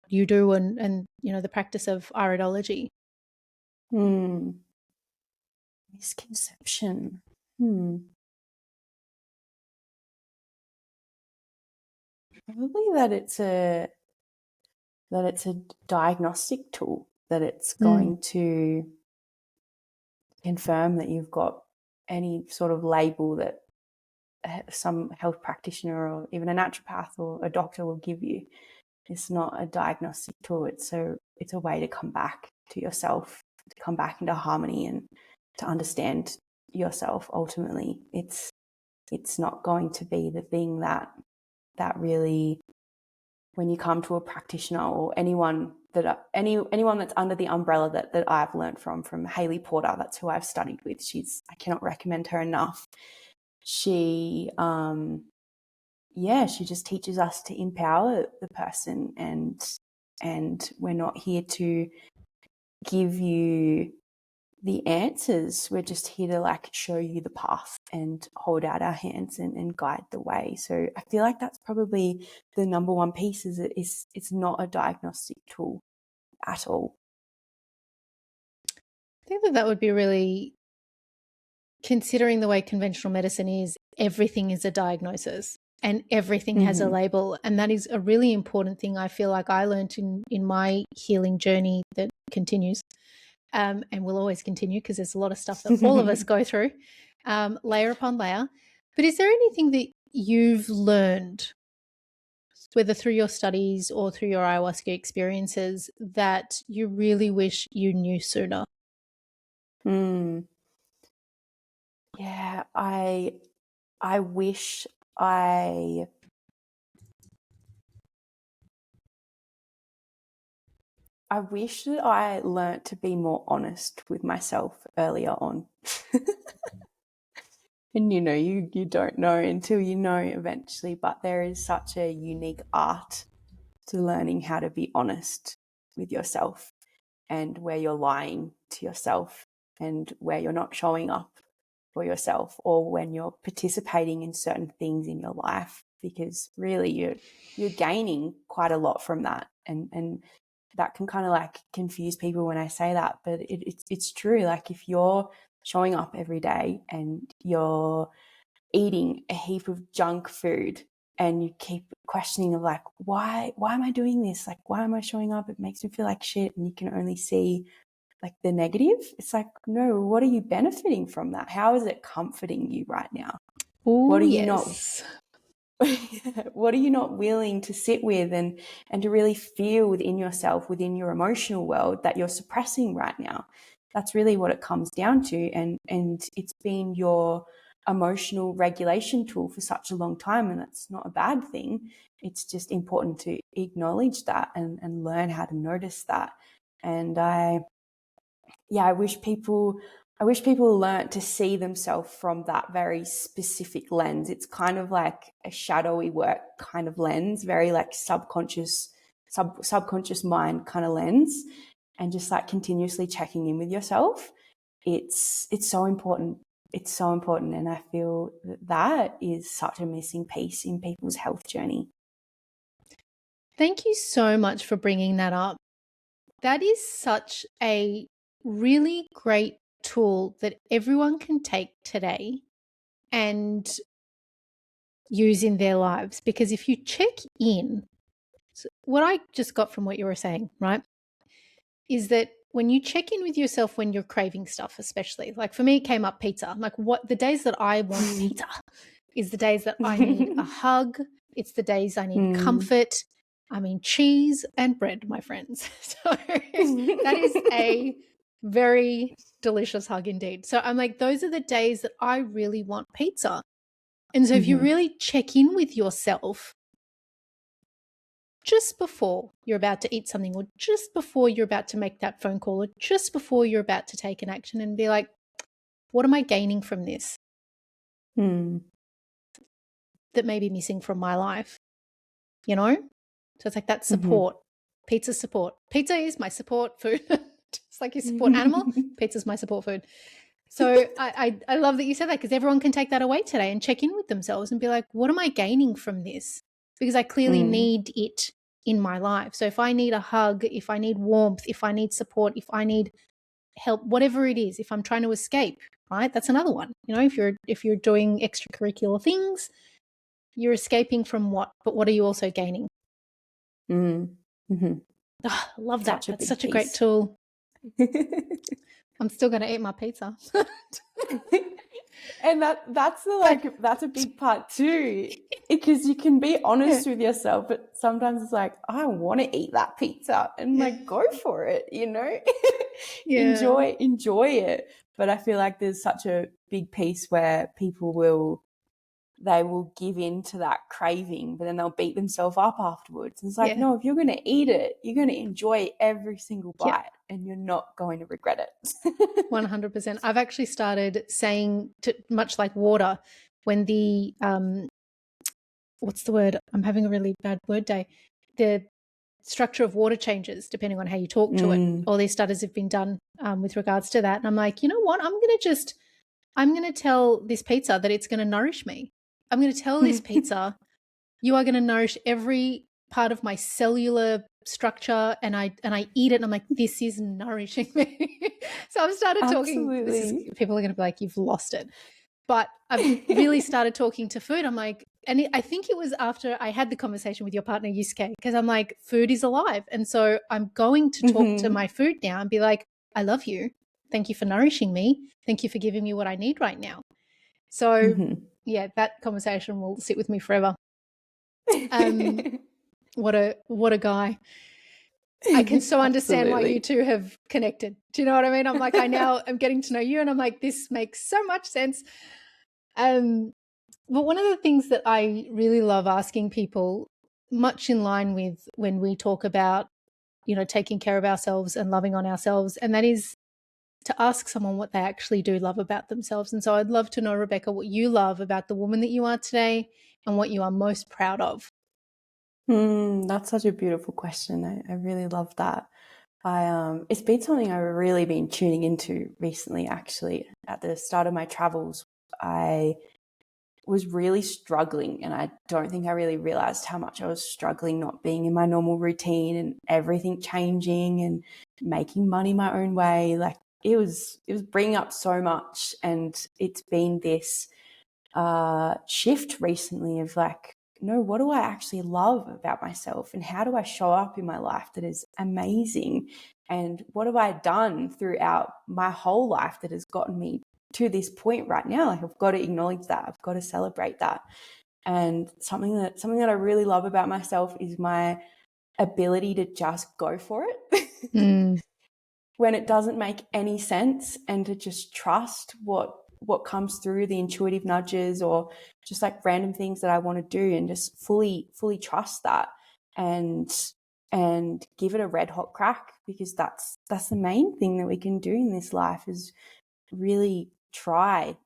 you do and you know, the practice of Iridology? Misconception. Probably that it's a diagnostic tool, that it's Mm. going to confirm that you've got any sort of label that some health practitioner or even a naturopath or a doctor will give you. It's not a diagnostic tool. It's a way to come back to yourself, to come back into harmony and to understand yourself. Ultimately, it's not going to be the thing that really, when you come to a practitioner or anyone that's under the umbrella that I've learned from Hayley Porter, that's who I've studied with. I cannot recommend her enough. She she just teaches us to empower the person, and we're not here to give you the answers. We're just here to like show you the path and hold out our hands and guide the way. So I feel like that's probably the number one piece, is it's not a diagnostic tool at all. I think that would be really, considering the way conventional medicine is, everything is a diagnosis and everything has a label. And that is a really important thing I feel like I learned in my healing journey that continues and will always continue, because there's a lot of stuff that all of us go through, layer upon layer. But is there anything that you've learned, whether through your studies or through your ayahuasca experiences, that you really wish you knew sooner? Yeah, I wish I wish that I learnt to be more honest with myself earlier on. And you don't know until you know eventually, but there is such a unique art to learning how to be honest with yourself, and where you're lying to yourself, and where you're not showing up for yourself, or when you're participating in certain things in your life, because really you're gaining quite a lot from that. And that can kind of like confuse people when I say that, but it's true. Like, if you're showing up every day and you're eating a heap of junk food, and you keep questioning of like, why am I doing this? Like, why am I showing up? It makes me feel like shit. And you can only see like the negative. It's like, no, what are you benefiting from that? How is it comforting you right now? Oh, What are you not yes. what are you not willing to sit with and to really feel within yourself, within your emotional world, that you're suppressing right now? That's really what it comes down to. And it's been your emotional regulation tool for such a long time, and that's not a bad thing. It's just important to acknowledge that and learn how to notice that. And I wish people learnt to see themselves from that very specific lens. It's kind of like a shadowy work kind of lens, very like subconscious mind kind of lens, and just like continuously checking in with yourself. It's so important. It's so important, and I feel that is such a missing piece in people's health journey. Thank you so much for bringing that up. That is such a really great tool that everyone can take today and use in their lives. Because if you check in, so what I just got from what you were saying, right, is that when you check in with yourself when you're craving stuff, especially, like for me, it came up pizza. Like, what the days that I want pizza is the days that I need a hug. It's the days I need comfort. I mean, cheese and bread, my friends. So that is a very delicious hug indeed. So I'm like, those are the days that I really want pizza. And so if you really check in with yourself just before you're about to eat something, or just before you're about to make that phone call, or just before you're about to take an action, and be like, what am I gaining from this that may be missing from my life? You know? So it's like that support. Pizza support. Pizza is my support food. Just like you support animal, pizza's my support food. So I love that you said that, because everyone can take that away today and check in with themselves and be like, what am I gaining from this? Because I clearly need it in my life. So if I need a hug, if I need warmth, if I need support, if I need help, whatever it is, if I'm trying to escape, right? That's another one. You know, if you're doing extracurricular things, You're escaping from what? But what are you also gaining? Mm-hmm. Oh, I love that. That's such a great piece. tool. I'm still going to eat my pizza. And that's a big part too, because you can be honest with yourself, but sometimes it's like, I want to eat that pizza, and like, go for it, Yeah. enjoy it. But I feel like there's such a big piece where people will give in to that craving, but then they'll beat themselves up afterwards. It's like, no, if you're going to eat it, you're going to enjoy every single bite, and you're not going to regret it. 100%. I've actually started saying, much like water, when the what's the word? I'm having a really bad word day. The structure of water changes depending on how you talk to it. All these studies have been done with regards to that. And I'm like, you know what? I'm going to tell this pizza that it's going to nourish me. I'm going to tell this pizza, you are going to nourish every part of my cellular structure, and I eat it, and I'm like, this is nourishing me. So I've started talking. People are going to be like, you've lost it. But I've really started talking to food. I'm like, and I think it was after I had the conversation with your partner, Yusuke, because I'm like, food is alive. And so I'm going to talk to my food now and be like, I love you. Thank you for nourishing me. Thank you for giving me what I need right now. So yeah, that conversation will sit with me forever. What a guy. I can so understand why you two have connected. Do you know what I mean? I'm like, I now am getting to know you, and I'm like, this makes so much sense. But one of the things that I really love asking people, much in line with when we talk about, taking care of ourselves and loving on ourselves, and that is to ask someone what they actually do love about themselves. And so I'd love to know, Rebecca, what you love about the woman that you are today and what you are most proud of. That's such a beautiful question. I really love that. It's been something I've really been tuning into recently, actually. At the start of my travels, I was really struggling, and I don't think I really realized how much I was struggling not being in my normal routine and everything changing and making money my own way. Like it was bringing up so much, and it's been this shift recently of like, no, what do I actually love about myself, and how do I show up in my life that is amazing, and what have I done throughout my whole life that has gotten me to this point right now? Like I've got to acknowledge that. I've got to celebrate that. And something that I really love about myself is my ability to just go for it when it doesn't make any sense, and to just trust what comes through, the intuitive nudges or just like random things that I want to do, and just fully trust that and give it a red hot crack, because that's the main thing that we can do in this life, is really try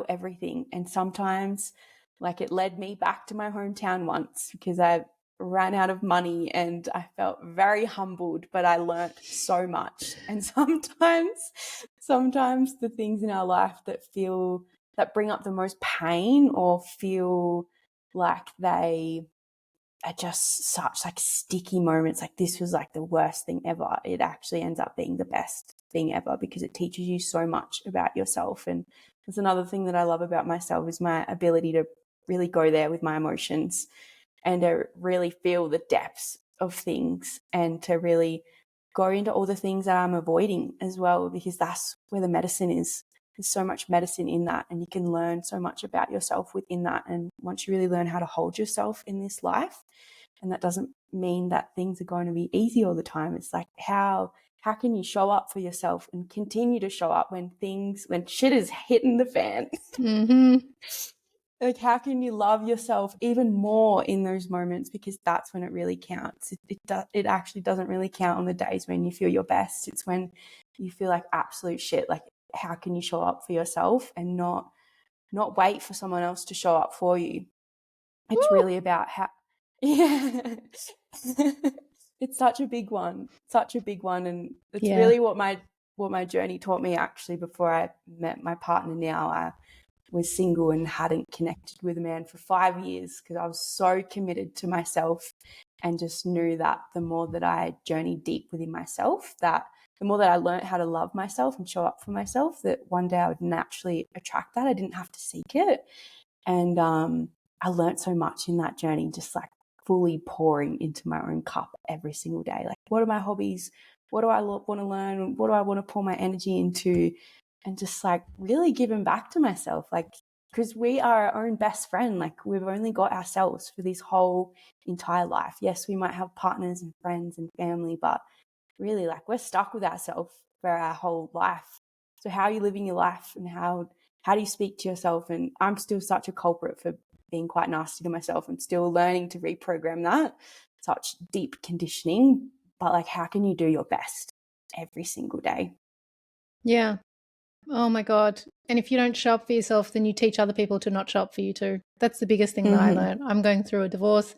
everything. And sometimes, like, it led me back to my hometown once because I ran out of money and I felt very humbled, but I learnt so much. And sometimes the things in our life that bring up the most pain or feel like they are just such like sticky moments, like this was like the worst thing ever, it actually ends up being the best thing ever, because it teaches you so much about yourself. And that's another thing that I love about myself, is my ability to really go there with my emotions and to really feel the depths of things, and to really go into all the things that I'm avoiding as well, because that's where the medicine is. There's so much medicine in that, and you can learn so much about yourself within that. And once you really learn how to hold yourself in this life, and that doesn't mean that things are going to be easy all the time. It's like, how can you show up for yourself and continue to show up when shit is hitting the fan? Like, how can you love yourself even more in those moments? Because that's when it really counts. It actually doesn't really count on the days when you feel your best. It's when you feel like absolute shit. Like, how can you show up for yourself and not wait for someone else to show up for you? It's really about how, yeah. It's such a big one. And it's really what my journey taught me, actually. Before I met my partner now, I was single and hadn't connected with a man for 5 years, because I was so committed to myself, and just knew that the more that I journeyed deep within myself, that the more that I learned how to love myself and show up for myself, that one day I would naturally attract that. I didn't have to seek it. And I learned so much in that journey, just like fully pouring into my own cup every single day. Like, what are my hobbies? What do I want to learn? What do I want to pour my energy into? And just like really giving back to myself, like, because we are our own best friend. Like, we've only got ourselves for this whole entire life. Yes, we might have partners and friends and family, but really, like, we're stuck with ourselves for our whole life. So how are you living your life, and how do you speak to yourself? And I'm still such a culprit for being quite nasty to myself. I'm still learning to reprogram that, such deep conditioning. But like, how can you do your best every single day? Yeah. Oh my God. And if you don't show up for yourself, then you teach other people to not show up for you too. That's the biggest thing that I learned. I'm going through a divorce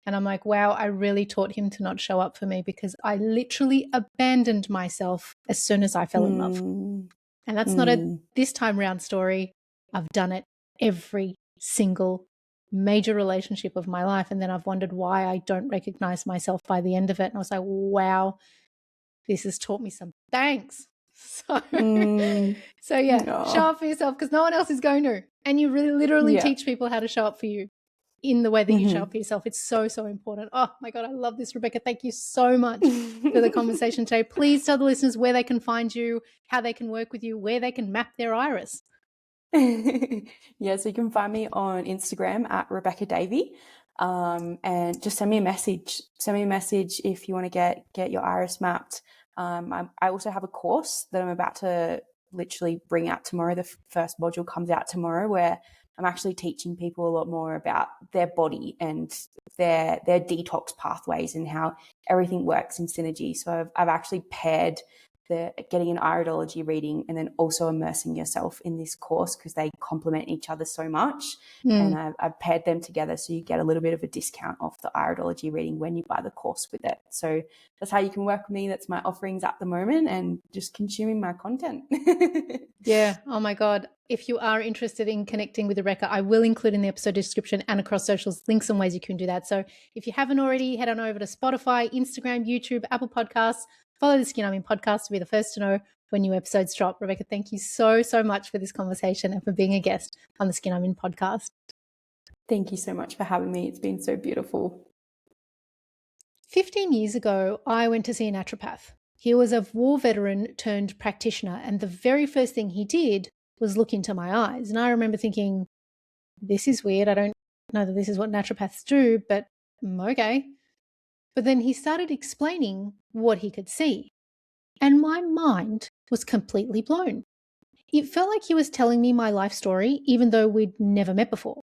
and I'm like, wow, I really taught him to not show up for me because I literally abandoned myself as soon as I fell in love. And that's not a this time round story. I've done it every single major relationship of my life. And then I've wondered why I don't recognize myself by the end of it. And I was like, wow, this has taught me some thanks. So, so yeah, show up for yourself because no one else is going to. And you really literally teach people how to show up for you in the way that you show up for yourself. It's so, so important. Oh my God, I love this, Rebecca. Thank you so much for the conversation today. Please tell the listeners where they can find you, how they can work with you, where they can map their iris. Yeah, so you can find me on Instagram at Rebecca Davey. And just send me a message. Send me a message if you want to get your iris mapped. I also have a course that I'm about to literally bring out tomorrow. The first module comes out tomorrow, where I'm actually teaching people a lot more about their body and their detox pathways and how everything works in synergy. So I've actually paired getting an iridology reading and then also immersing yourself in this course, because they complement each other so much. And I've paired them together, so you get a little bit of a discount off the iridology reading when you buy the course with it. So that's how you can work with me. That's my offerings at the moment, and just consuming my content. Yeah. Oh my God. If you are interested in connecting with Rebecca, I will include in the episode description and across socials links and ways you can do that. So if you haven't already, head on over to Spotify, Instagram, YouTube, Apple Podcasts. Follow the Skin I'm In podcast to be the first to know when new episodes drop. Rebecca, thank you so, so much for this conversation and for being a guest on the Skin I'm In podcast. Thank you so much for having me. It's been so beautiful. 15 years ago, I went to see a naturopath. He was a war veteran turned practitioner, and the very first thing he did was look into my eyes. And I remember thinking, this is weird. I don't know that this is what naturopaths do, but okay. But then he started explaining what he could see, and my mind was completely blown. It felt like he was telling me my life story, even though we'd never met before.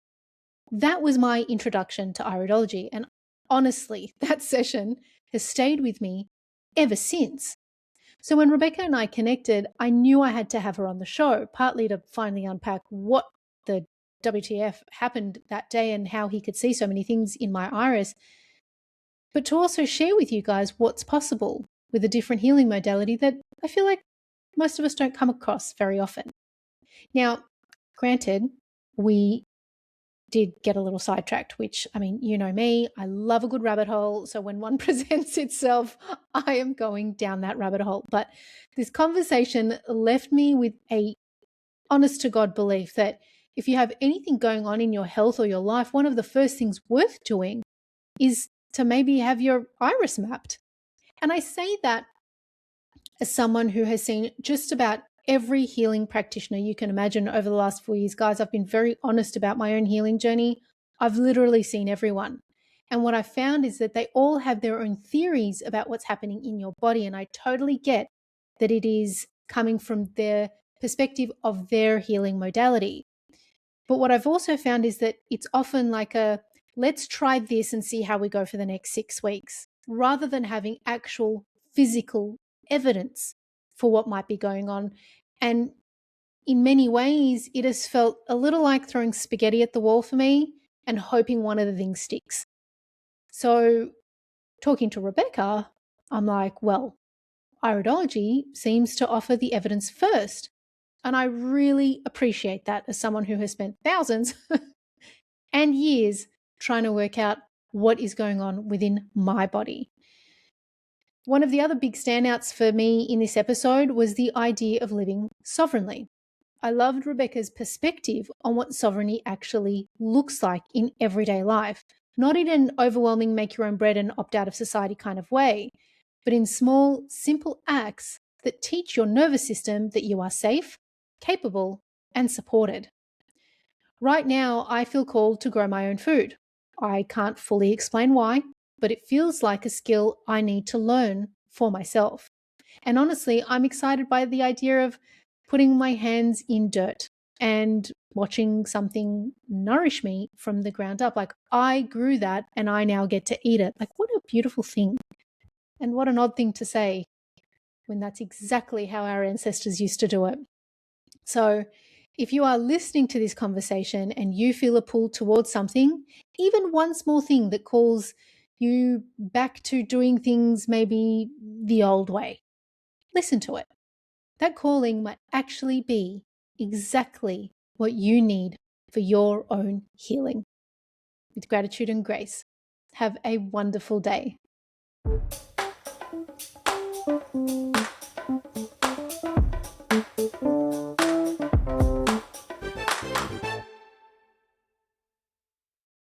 That was my introduction to iridology, and honestly, that session has stayed with me ever since. So when Rebecca and I connected, I knew I had to have her on the show, partly to finally unpack what the WTF happened that day and how he could see so many things in my iris, but to also share with you guys what's possible with a different healing modality that I feel like most of us don't come across very often. Now, granted, we did get a little sidetracked, which, I mean, you know me, I love a good rabbit hole. So when one presents itself, I am going down that rabbit hole. But this conversation left me with a honest to God belief that if you have anything going on in your health or your life, one of the first things worth doing is to maybe have your iris mapped. And I say that as someone who has seen just about every healing practitioner you can imagine over the last 4 years. Guys, I've been very honest about my own healing journey. I've literally seen everyone. And what I found is that they all have their own theories about what's happening in your body. And I totally get that it is coming from their perspective of their healing modality. But what I've also found is that it's often like a, let's try this and see how we go for the next 6 weeks, rather than having actual physical evidence for what might be going on. And in many ways, it has felt a little like throwing spaghetti at the wall for me and hoping one of the things sticks. So talking to Rebecca, I'm like, well, iridology seems to offer the evidence first. And I really appreciate that as someone who has spent thousands and years trying to work out what is going on within my body. One of the other big standouts for me in this episode was the idea of living sovereignly. I loved Rebecca's perspective on what sovereignty actually looks like in everyday life, not in an overwhelming make your own bread and opt out of society kind of way, but in small, simple acts that teach your nervous system that you are safe, capable, and supported. Right now, I feel called to grow my own food. I can't fully explain why, but it feels like a skill I need to learn for myself. And honestly, I'm excited by the idea of putting my hands in dirt and watching something nourish me from the ground up. Like, I grew that and I now get to eat it. Like, what a beautiful thing. And what an odd thing to say when that's exactly how our ancestors used to do it. So, if you are listening to this conversation and you feel a pull towards something, even one small thing that calls you back to doing things maybe the old way, listen to it. That calling might actually be exactly what you need for your own healing. With gratitude and grace, have a wonderful day.